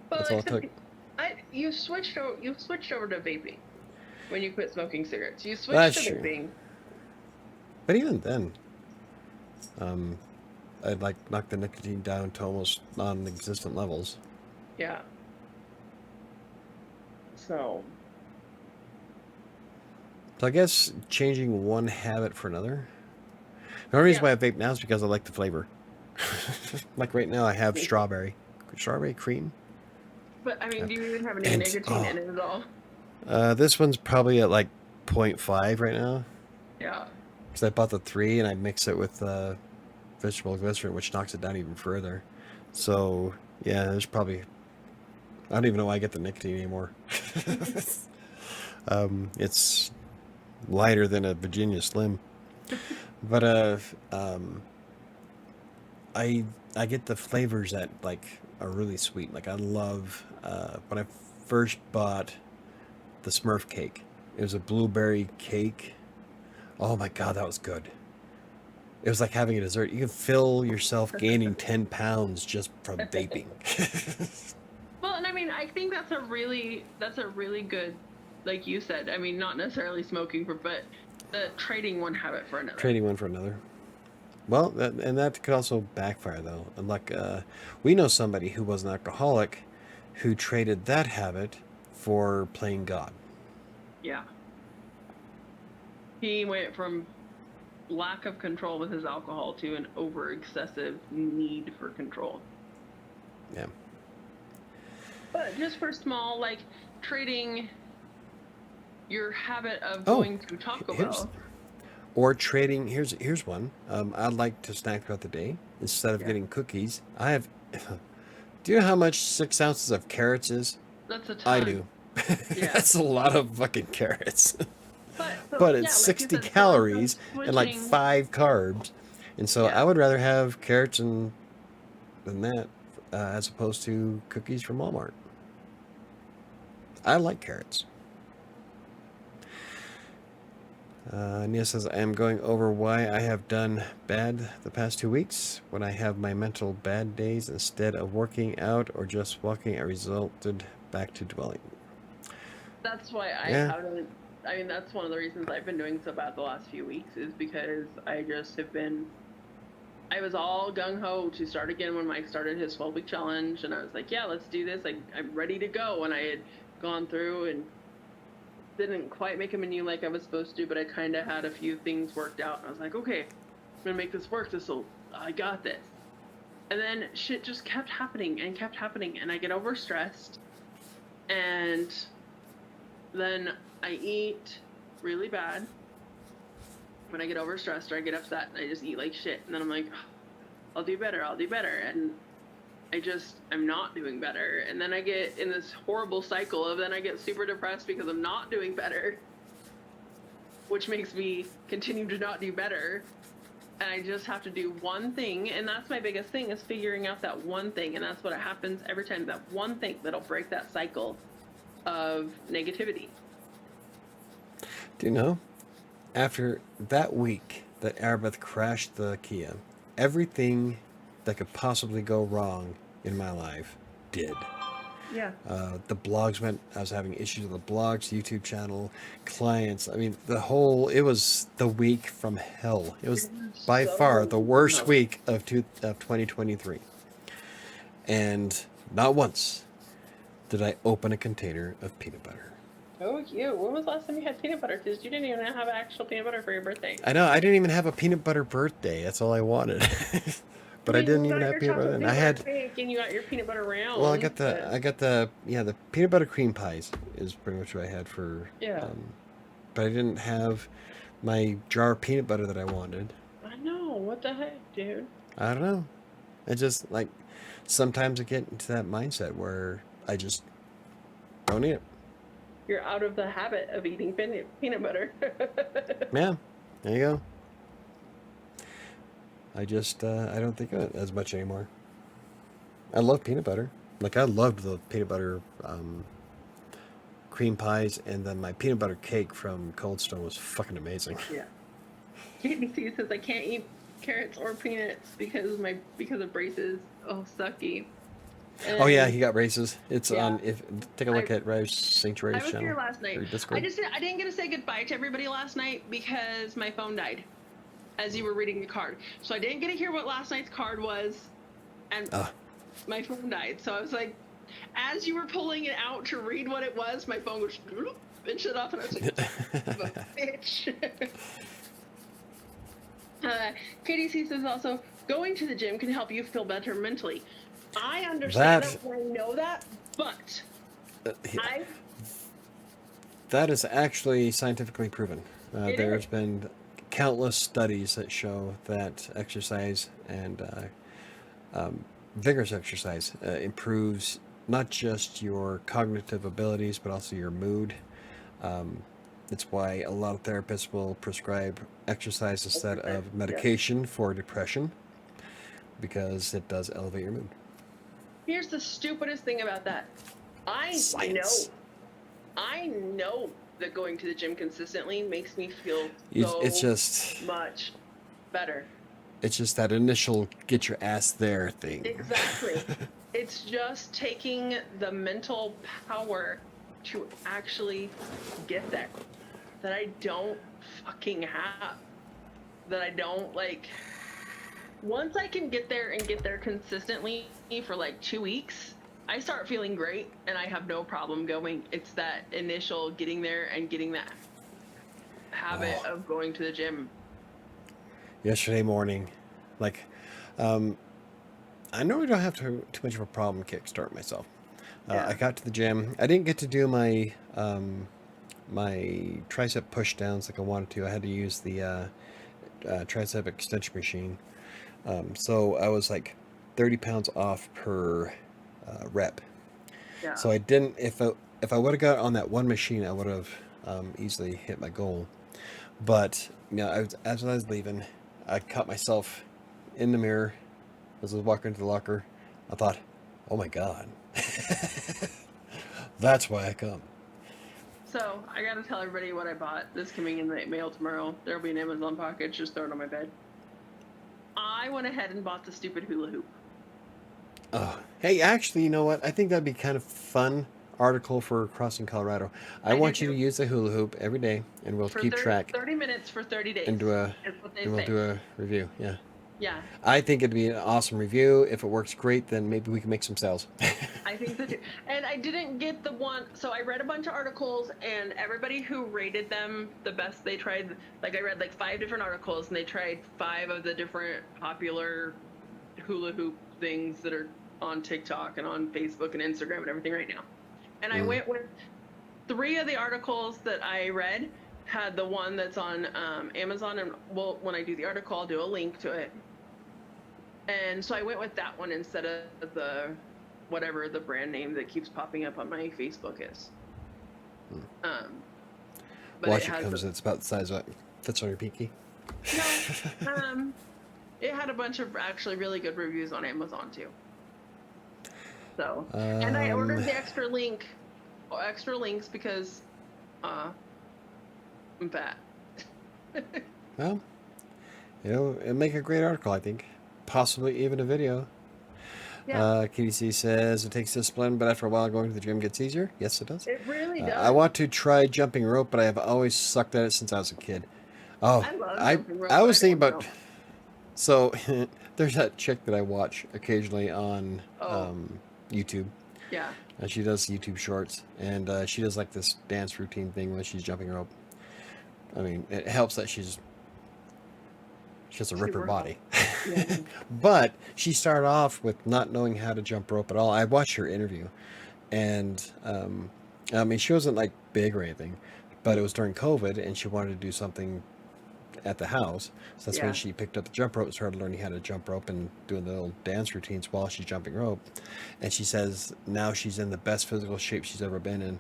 Well, That's all it took. you switched over to vaping when you quit smoking cigarettes. You switched That's to true. vaping. But even then, I'd like knock the nicotine down to almost non-existent levels. Yeah. So, So I guess changing one habit for another. The only reason why I vape now is because I like the flavor. Like right now, I have strawberry cream. but I mean, do you even have any And, nicotine in it at all? This one's probably at like 0.5 right now. Yeah. Because I bought the 3 and I mix it with vegetable glycerin, which knocks it down even further. So yeah, there's probably, I don't even know why I get the nicotine anymore. It's lighter than a Virginia Slim, but I get the flavors that like are really sweet. Like I love when I first bought the Smurf cake. It was a blueberry cake. Oh my god, that was good. It was like having a dessert. You can feel yourself gaining 10 pounds just from vaping. Well, and I mean, I think that's a really good, like you said. I mean, not necessarily smoking, but the trading one habit for another. Trading one for another. Well, that could also backfire though. And like, we know somebody who was an alcoholic who traded that habit for playing God. Yeah. He went from lack of control with his alcohol to an over excessive need for control. Yeah. But just for small, like trading your habit of going to Taco Bell. Or trading. Here's one. I'd like to snack throughout the day instead of getting cookies. I have. Do you know how much 6 ounces of carrots is? That's a ton. I do. Yeah. That's a lot of fucking carrots. But But it's like 60 you said, calories so and like switching- 5 carbs, and so Yeah. I would rather have carrots than that as opposed to cookies from Walmart. I like carrots. Nia says, I am going over why I have done bad the past 2 weeks. When I have my mental bad days, instead of working out or just walking, I resulted back to dwelling. That's why I Yeah. haven't. I mean, that's one of the reasons I've been doing so bad the last few weeks is because I just have been. I was all gung ho to start again when Mike started his 12-week challenge, and I was like, "Yeah, let's do this. I'm ready to go." And I had gone through and didn't quite make a menu like I was supposed to, but I kind of had a few things worked out, and I was like, "Okay, I'm gonna make this work. I got this." And then shit just kept happening, and I get overstressed, and then I eat really bad when I get overstressed or I get upset, and I just eat like shit. And then I'm like, I'll do better. And I'm not doing better. And then I get in this horrible cycle of then I get super depressed because I'm not doing better, which makes me continue to not do better. And I just have to do one thing. And that's my biggest thing is figuring out that one thing. And that's what happens every time, that one thing that'll break that cycle of negativity. Do you know? After that week that Arbeth crashed the Kia, everything that could possibly go wrong in my life did. Yeah. The blogs went, I was having issues with the blogs, YouTube channel, clients. I mean, it was the week from hell. It was by far the worst week of 2023. And not once did I open a container of peanut butter. Oh, you. When was the last time you had peanut butter? Because you didn't even have actual peanut butter for your birthday. I know, I didn't even have a peanut butter birthday. That's all I wanted. But I didn't even have peanut butter. And I had, and you got your peanut butter round. well, I got the peanut butter cream pies is pretty much what I had for, Yeah. But I didn't have my jar of peanut butter that I wanted. I know. What the heck, dude? I don't know. It just, like, sometimes I get into that mindset where I just don't eat it. You're out of the habit of eating peanut butter. Yeah, there you go. I just I don't think of it as much anymore. I love peanut butter. Like I loved the peanut butter cream pies, and then my peanut butter cake from Cold Stone was fucking amazing. Yeah. Katie C says I can't eat carrots or peanuts because of braces. Oh, sucky. And Oh yeah, he got braces. It's Yeah. on. If take a look at Raj Sanctuary's I was channel here last night. or Discord. I didn't get to say goodbye to everybody last night because my phone died as you were reading the card. So I didn't get to hear what last night's card was, and my phone died. So I was like, as you were pulling it out to read what it was, my phone goes and shut off, and I was like, bitch. Katie C says also, going to the gym can help you feel better mentally. I understand that, I know that, but that is actually scientifically proven. There's been countless studies that show that exercise and vigorous exercise improves not just your cognitive abilities, but also your mood. It's why a lot of therapists will prescribe exercise instead of medication for depression, because it does elevate your mood. Here's the stupidest thing about that. I know that going to the gym consistently makes me feel it's just much better. It's just that initial get your ass there thing. Exactly. It's just taking the mental power to actually get there that I don't fucking have. That I don't like. Once I can get there and get there consistently for like 2 weeks, I start feeling great and I have no problem going. It's that initial getting there and getting that habit of going to the gym. Yesterday morning, like, I normally don't have too much of a problem kickstart myself. I got to the gym. I didn't get to do my my tricep push downs like I wanted to. I had to use the tricep extension machine. So I was like 30 pounds off per rep. Yeah. So I didn't. If I would have got on that one machine, I would have easily hit my goal. But you know, as I was leaving, I caught myself in the mirror as I was walking into the locker. I thought, "Oh my God, that's why I come." So I gotta tell everybody what I bought. This coming in the mail tomorrow. There'll be an Amazon package. Just throw it on my bed. I went ahead and bought the stupid hula hoop. Oh, hey, actually, you know what? I think that'd be kind of fun article for Crossing Colorado. I want you to use the hula hoop every day, and we'll keep track. 30 minutes for 30 days. And we'll do a review. Yeah. Yeah. I think it'd be an awesome review. If it works great, then maybe we can make some sales. I think so too. And I didn't get the one, so I read a bunch of articles, and everybody who rated them the best, they tried, like I read like 5 different articles, and they tried 5 of the different popular hula hoop things that are on TikTok and on Facebook and Instagram and everything right now. And I went with 3 of the articles that I read had the one that's on Amazon, and well, when I do the article, I'll do a link to it. And so I went with that one instead of the whatever the brand name that keeps popping up on my Facebook is. But Watch it comes. It's about the size of it fits on your pinky. No, it had a bunch of actually really good reviews on Amazon too. So, and I ordered the extra links because I'm fat. Well, you know, it'd make a great article, I think. Possibly even a video. Yeah. KDC says it takes discipline, but after a while going to the gym gets easier. Yes, it does. It really does. I want to try jumping rope, but I have always sucked at it since I was a kid. Oh, I love jumping rope. I was thinking about... So, there's that chick that I watch occasionally on YouTube. Yeah. And she does YouTube shorts, and she does like this dance routine thing when she's jumping rope. I mean, it helps that she has a ripper body. Yeah. But she started off with not knowing how to jump rope at all. I watched her interview, and I mean, she wasn't like big or anything, but it was during COVID, and she wanted to do something at the house. So that's when Yeah. she picked up the jump rope and started learning how to jump rope and doing the little dance routines while she's jumping rope. And she says now she's in the best physical shape she's ever been in.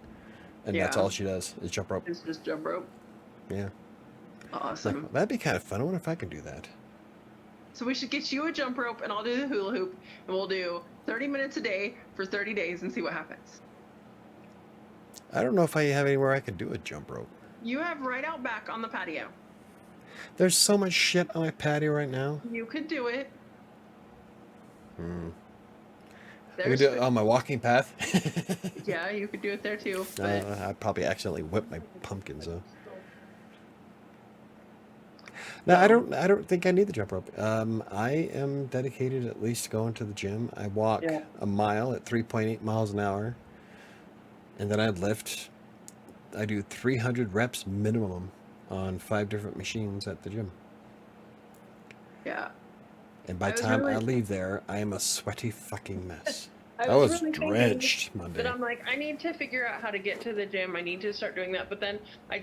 And that's Yeah. all she does is jump rope. It's just jump rope. Yeah. Awesome. Like, that'd be kind of fun. I wonder if I can do that. So we should get you a jump rope and I'll do the hula hoop and we'll do 30 minutes a day for 30 days and see what happens. I don't know if I have anywhere I can do a jump rope. You have right out back on the patio. There's so much shit on my patio right now. You could do it. I could do it on my walking path. Yeah, you could do it there too. But I'd probably accidentally whip my pumpkins though. No, I don't think I need the jump rope. I am dedicated at least to going to the gym. I walk a mile at 3.8 miles an hour. And then I lift. I do 300 reps minimum on 5 different machines at the gym. yeah. And by the time I leave there, I am a sweaty fucking mess. I was was really thinking drenched Monday. But I'm like, I need to figure out how to get to the gym. I need to start doing that. But then I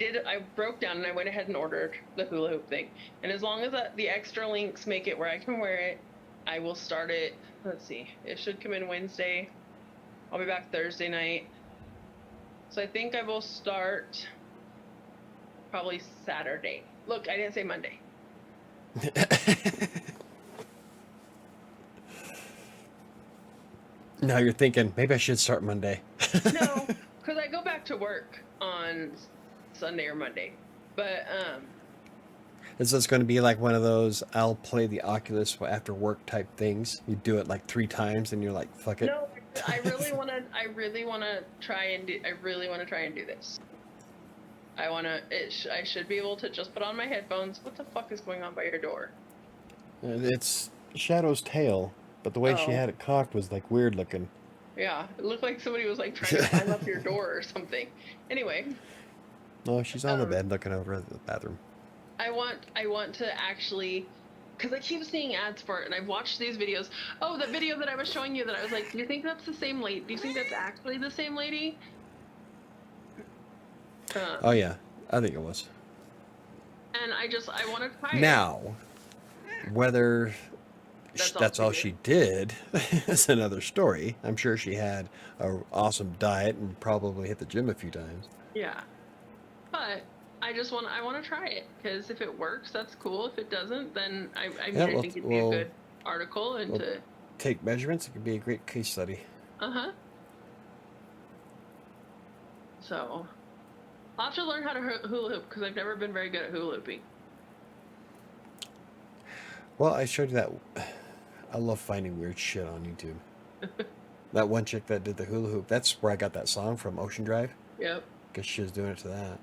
broke down and I went ahead and ordered the hula hoop thing. And as long as the extra links make it where I can wear it, I will start it. Let's see. It should come in Wednesday. I'll be back Thursday night. So I think I will start probably Saturday. Look, I didn't say Monday. Now you're thinking, maybe I should start Monday. No, because I go back to work on Sunday or Monday. But, This is going to be like one of those I'll play the Oculus after work type things. You do it like 3 times and you're like, fuck it. no, I really want to try and do this. I should be able to just put on my headphones. What the fuck is going on by your door? And it's Shadow's tail, but the way she Oh. had it cocked was like weird looking. Yeah, it looked like somebody was like trying to climb up your door or something. Anyway, No, she's on the bed looking over at the bathroom. I want to actually, because I keep seeing ads for it, and I've watched these videos. Oh, the video that I was showing you that I was like, do you think that's the same lady? Do you think that's actually the same lady? Oh yeah, I think it was. And I want to try it. Now, whether that's all she did is another story. I'm sure she had an awesome diet and probably hit the gym a few times. Yeah, but I want to try it, because if it works, that's cool. If it doesn't, then I think it'd be a good article and to take measurements. It could be a great case study. So I'll have to learn how to hula hoop, because I've never been very good at hula hooping. Well, I showed you that. I love finding weird shit on YouTube. That one chick that did the hula hoop, that's where I got that song from, Ocean Drive. Yep. Because she was doing it to that.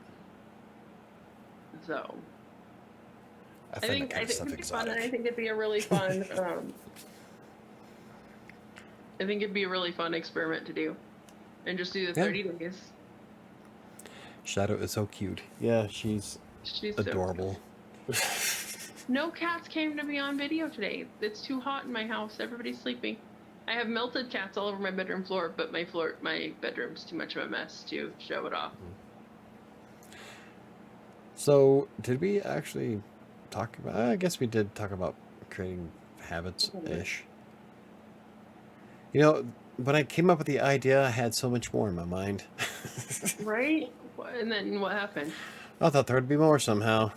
So I think that kind of stuff it'd be fun, exotic. and I think it'd be a really fun. I think it'd be a really fun experiment to do, and just do the 30 days. Shadow is so cute. Yeah, she's adorable. So no cats came to me on video today. It's too hot in my house. Everybody's sleeping. I have melted cats all over my bedroom floor, but my bedroom's too much of a mess to show it off. So, did we actually talk about... I guess we did talk about creating habits-ish. You know, when I came up with the idea, I had so much more in my mind. Right? And then what happened? I thought there would be more somehow.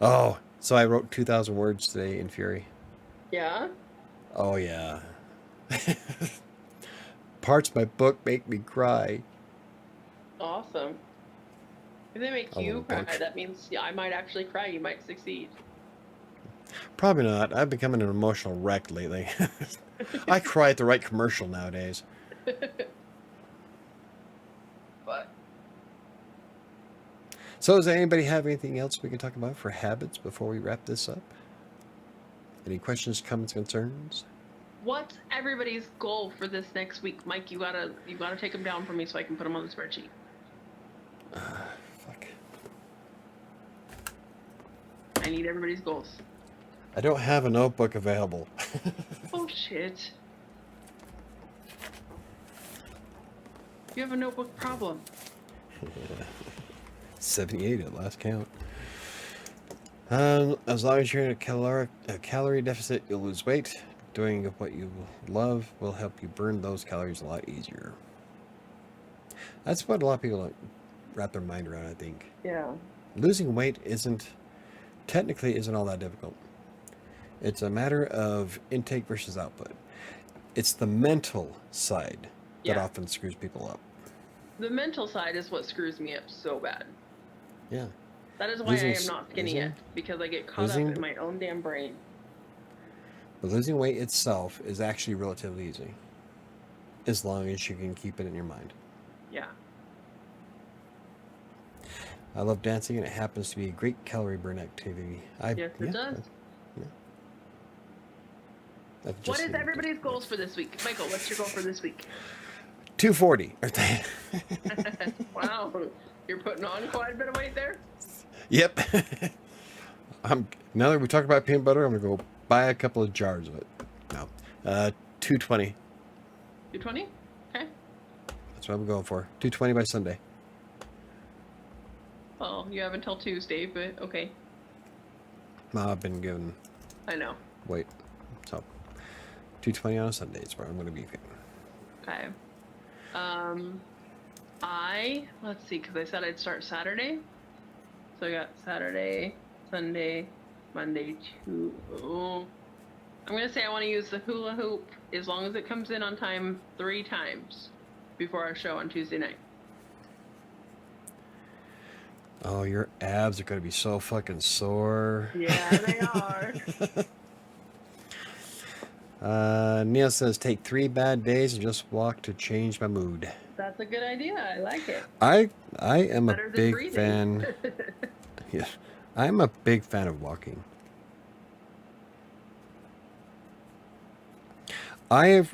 Oh, so I wrote 2,000 words today in Fury. Yeah? Oh, yeah. Parts of my book make me cry. Awesome. If they make you cry, that means I might actually cry. You might succeed. Probably not. I've become an emotional wreck lately. I cry at the right commercial nowadays. But so does anybody have anything else we can talk about for habits before we wrap this up? Any questions, comments, concerns? what's everybody's goal for this next week? Mike, you gotta take them down for me so I can put them on the spreadsheet. Fuck. I need everybody's goals. I don't have a notebook available. Oh shit. You have a notebook problem. 78 at last count. As long as you're in a calorie deficit, you'll lose weight. Doing what you love will help you burn those calories a lot easier. That's what a lot of people don't wrap their mind around, I think. Yeah. Losing weight technically isn't all that difficult. It's a matter of intake versus output. It's the mental side that Yeah. often screws people up. The mental side is what screws me up so bad. Yeah. That is why I am not skinny yet, because I get caught up in my own damn brain. But losing weight itself is actually relatively easy, as long as you can keep it in your mind. Yeah. I love dancing, and it happens to be a great calorie burn activity. Yes, it does. What is everybody's goals for this week? Michael, what's your goal for this week? 240. Wow. You're putting on quite a bit of weight there? Yep. Now that we talked about peanut butter, I'm going to go buy a couple of jars of it. No. 220. 220? Okay. That's what I'm going for. 220 by Sunday. Well, you have until Tuesday, but okay. No, I've been given I know. weight. So, 220 on a Sunday is where I'm going to be. Okay. Let's see, because I said I'd start Saturday. So I got Saturday, Sunday, Monday, I'm going to say I want to use the hula hoop as long as it comes in on time 3 times before our show on Tuesday night. Oh, your abs are going to be so fucking sore. Yeah, they are. Neil says, take 3 bad days and just walk to change my mood. That's a good idea. I like it. I am Better a than big breathing. fan. Yeah, I'm a big fan of walking. I've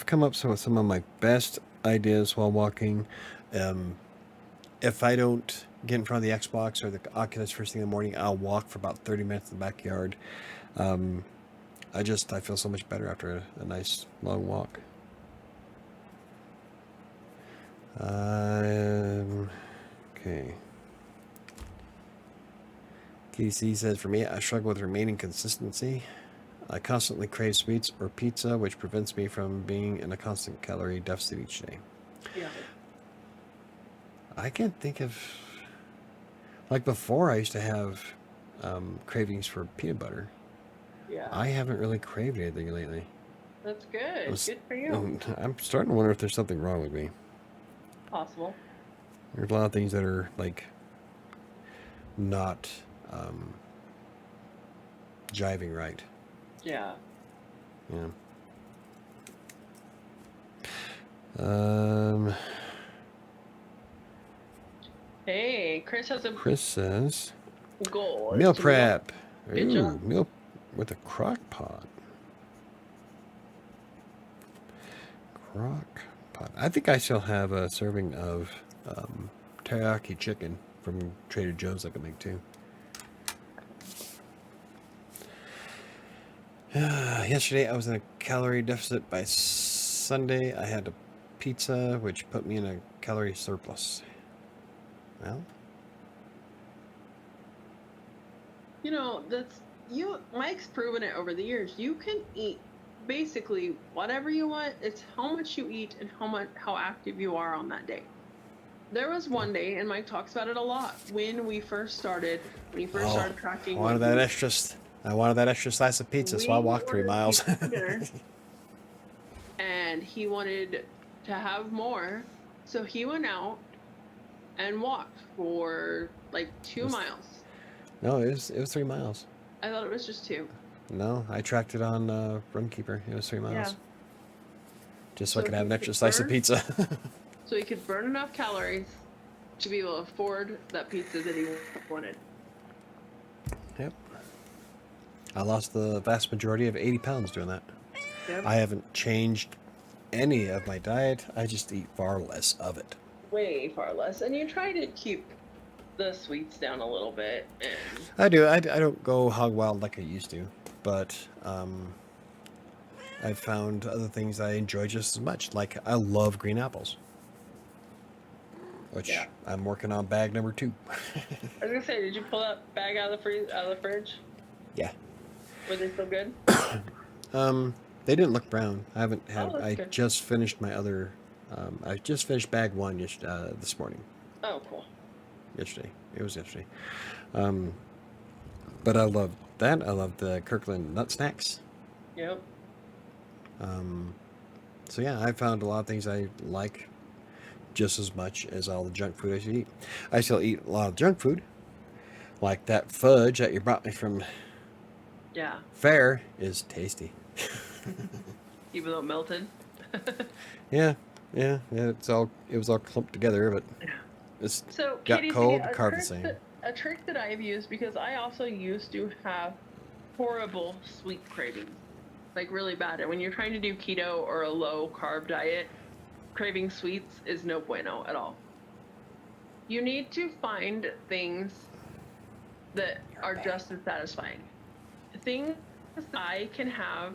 come up with some of my best ideas while walking. If I don't get in front of the Xbox or the Oculus first thing in the morning, I'll walk for about 30 minutes in the backyard. I feel so much better after a nice long walk. Okay. KC says, for me, I struggle with remaining consistency. I constantly crave sweets or pizza, which prevents me from being in a constant calorie deficit each day. Yeah. I can't think of... Like before, I used to have cravings for peanut butter. Yeah. I haven't really craved anything lately. That's good. Good for you. I'm starting to wonder if there's something wrong with me. Possible. There's a lot of things that are, like, not jiving right. Yeah. Yeah. Hey, Chris has a Chris says, goal. meal to prep. Good Ooh, job. meal with a crock pot. Crock pot. I think I still have a serving of teriyaki chicken from Trader Joe's I can make too. Yesterday I was in a calorie deficit. By Sunday I had a pizza, which put me in a calorie surplus. Well, You know, Mike's proven it over the years. You can eat basically whatever you want. It's how much you eat and how active you are on that day. There was one day, and Mike talks about it a lot, when he first started tracking. I wanted that extra slice of pizza, so I walked 3 miles. And he wanted to have more, so he went out and walked for like 2 miles. No, it was 3 miles. I thought it was just 2. No, I tracked it on Runkeeper. It was 3 miles. Yeah. Just so I So could have an he extra could slice of burn- pizza. So he could burn enough calories to be able to afford that pizza that he wanted. Yep. I lost the vast majority of 80 pounds doing that. Yep. I haven't changed any of my diet. I just eat far less of it. Way far less. And you try to keep the sweets down a little bit. And I do. I don't go hog wild like I used to, but I've found other things I enjoy just as much. Like, I love green apples. which Yeah. I'm working on bag number 2. I was gonna say, did you pull that bag out of the fridge? Yeah. Were they still good? They didn't look brown. I haven't had. Oh, that's I good. just finished my other. I just finished bag 1 this morning. Oh, cool. Yesterday. It was yesterday. But I love that. I love the Kirkland nut snacks. Yep. So yeah, I found a lot of things I like just as much as all the junk food I should eat. I still eat a lot of junk food, like that fudge that you brought me from Yeah. Fair is tasty. Even though it melted. Yeah. It was all clumped together, but it's So, got Katie, cold, carved the same. a trick that I've used, because I also used to have horrible sweet cravings, like really bad. And when you're trying to do keto or a low carb diet, craving sweets is no bueno at all. You need to find things that are just as satisfying. Things I can have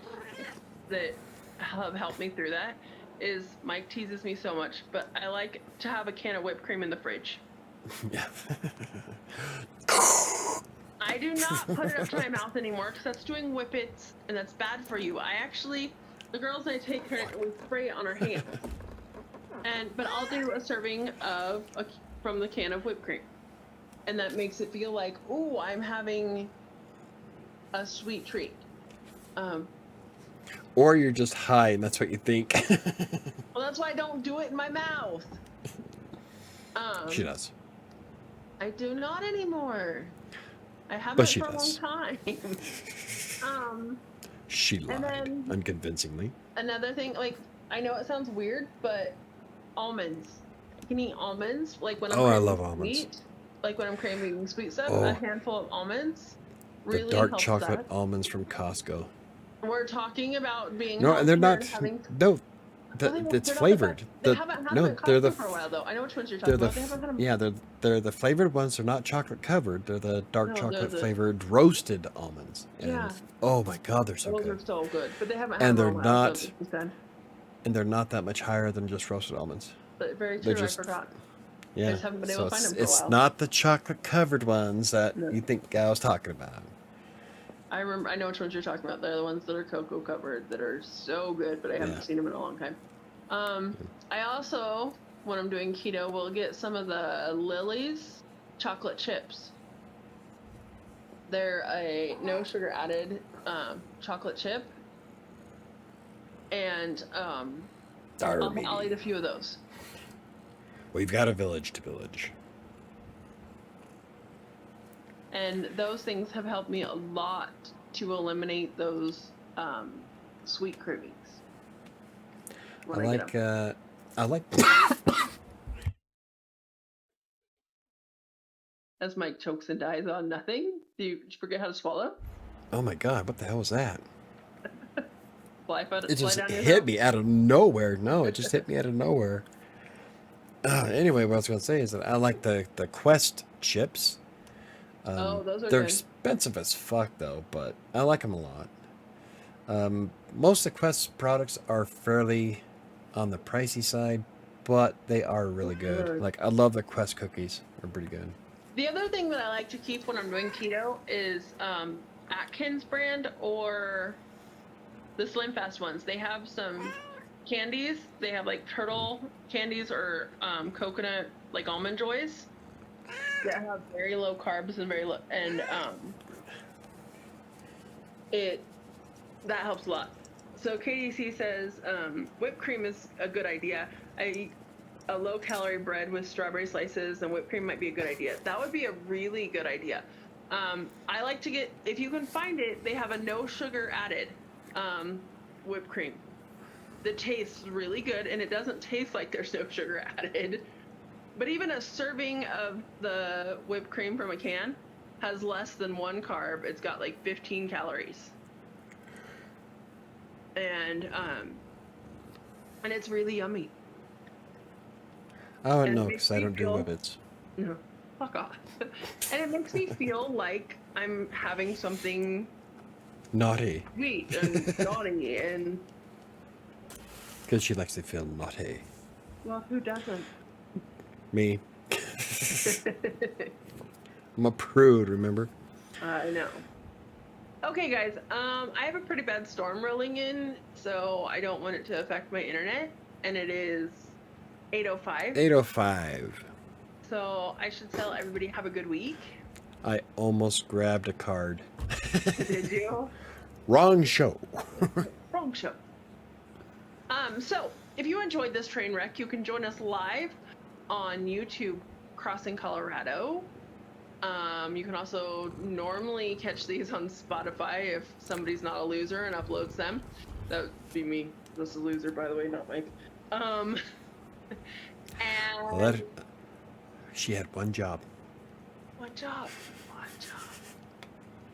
that have helped me through that is, Mike teases me so much, but I like to have a can of whipped cream in the fridge. Yeah. I do not put it up to my mouth anymore because that's doing whippets and that's bad for you. The girls and I take her and we spray it on our hands. But I'll do a serving from the can of whipped cream. And that makes it feel like, ooh, I'm having a sweet treat. Or you're just high and that's what you think. Well, that's why I don't do it in my mouth. She does. I do not anymore. I haven't But she for a long does. time. She lied, then- unconvincingly. Another thing, like, I know it sounds weird, but almonds. I can eat almonds, like when I'm Oh, I craving love almonds. sweet, like when I'm craving sweet stuff, Oh. a handful of almonds really The dark helps chocolate that. almonds from Costco. We're talking about being No, and they're healthier not. having... No, Well, it's they're not flavored. the best. They haven't had them at they're Costco for a while, though. I know which ones you're they're talking about. They haven't had them. yeah, they're the flavored ones. They're not chocolate covered. They're the dark No, they're chocolate the- flavored roasted almonds. And, Yeah. oh my God, they're so Those are good. so good, but they haven't And had they're them in a while, not- so it's sad. And they're not that much higher than just roasted almonds. But very they're true, just- I forgot. Yeah. just haven't been so able to find them for a it's while. not the chocolate covered ones that No. you think I was talking about. I know which ones you're talking about. They're the ones that are cocoa covered that are so good, but I haven't Yeah. seen them in a long time. I also, when I'm doing keto, will get some of the Lily's chocolate chips. They're a no sugar added chocolate chip, and I'll eat a few of those. We've got a village to village. And those things have helped me a lot to eliminate those sweet cravings. when I get 'em. I like. As Mike chokes and dies on nothing. Did you forget how to swallow? Oh my God, what the hell was that? It just down your hit throat? me out of nowhere. No, it just hit me out of nowhere. Anyway, what I was going to say is that I like the Quest chips. Oh, those are They're good. expensive as fuck, though, but I like them a lot. Most of the Quest products are fairly on the pricey side, but they are really good. Good. Like, I love the Quest cookies. They're pretty good. The other thing that I like to keep when I'm doing keto is Atkins brand or the Slim Fast ones. They have some candies. They have like turtle candies or coconut, like almond joys that have very low carbs and very low, and that helps a lot. So KDC says whipped cream is a good idea. I eat a low-calorie bread with strawberry slices and whipped cream might be a good idea. That would be a really good idea. I like to get, if you can find it, they have a no sugar added whipped cream that tastes really good, and it doesn't taste like there's no sugar added. But even a serving of the whipped cream from a can has less than 1 carb. It's got like 15 calories. And it's really yummy. I don't And know it because makes I me don't do feel- whippets. No, fuck off. And it makes me feel like I'm having something Naughty. sweet and naughty and, Because she likes to feel naughty. well, who doesn't? Me. I'm a prude, remember? I know. Okay, guys. I have a pretty bad storm rolling in, so I don't want it to affect my internet. And it is 8:05. 8:05. So I should tell everybody have a good week. I almost grabbed a card. Did you? Wrong show. Wrong show. So if you enjoyed this train wreck, you can join us live on YouTube, Crossing Colorado. You can also normally catch these on Spotify if somebody's not a loser and uploads them. That would be me. This is a loser, by the way, not Mike. And Well, she had one job. One job.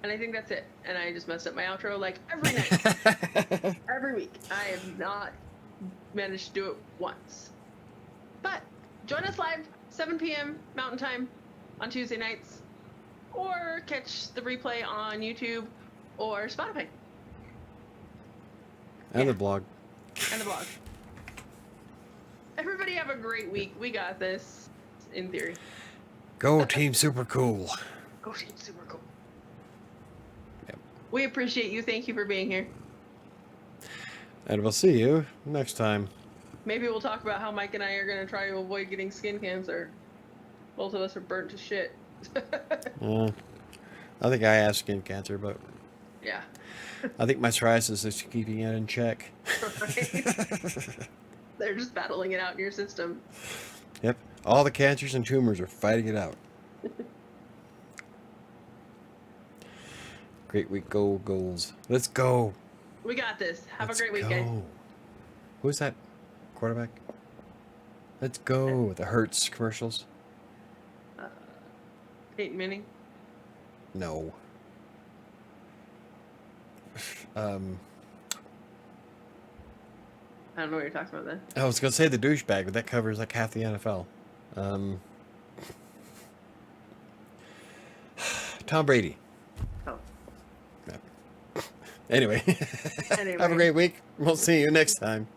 And I think that's it. And I just messed up my outro like every night. Every week. I have not managed to do it once. But join us live, 7 p.m. Mountain Time on Tuesday nights. Or catch the replay on YouTube or Spotify. And the blog. And the blog. Everybody have a great week. We got this, in theory. Go Team Super Cool. Go Team Super Cool. Yep. We appreciate you. Thank you for being here. And we'll see you next time. Maybe we'll talk about how Mike and I are going to try to avoid getting skin cancer. Both of us are burnt to shit. I think I have skin cancer, but Yeah. I think my psoriasis is keeping it in check. Right? They're just battling it out in your system. Yep. All the cancers and tumors are fighting it out. Great week. Go goals. Let's go. We got this. Have Let's a great weekend. go. Who's that quarterback? Let's go with the Hertz commercials. Peyton Manning. No. I don't know what you're talking about then. I was gonna say the douchebag, but that covers like half the NFL. Tom Brady. Oh. Yeah. Anyway, Anyway. have a great week. We'll see you next time.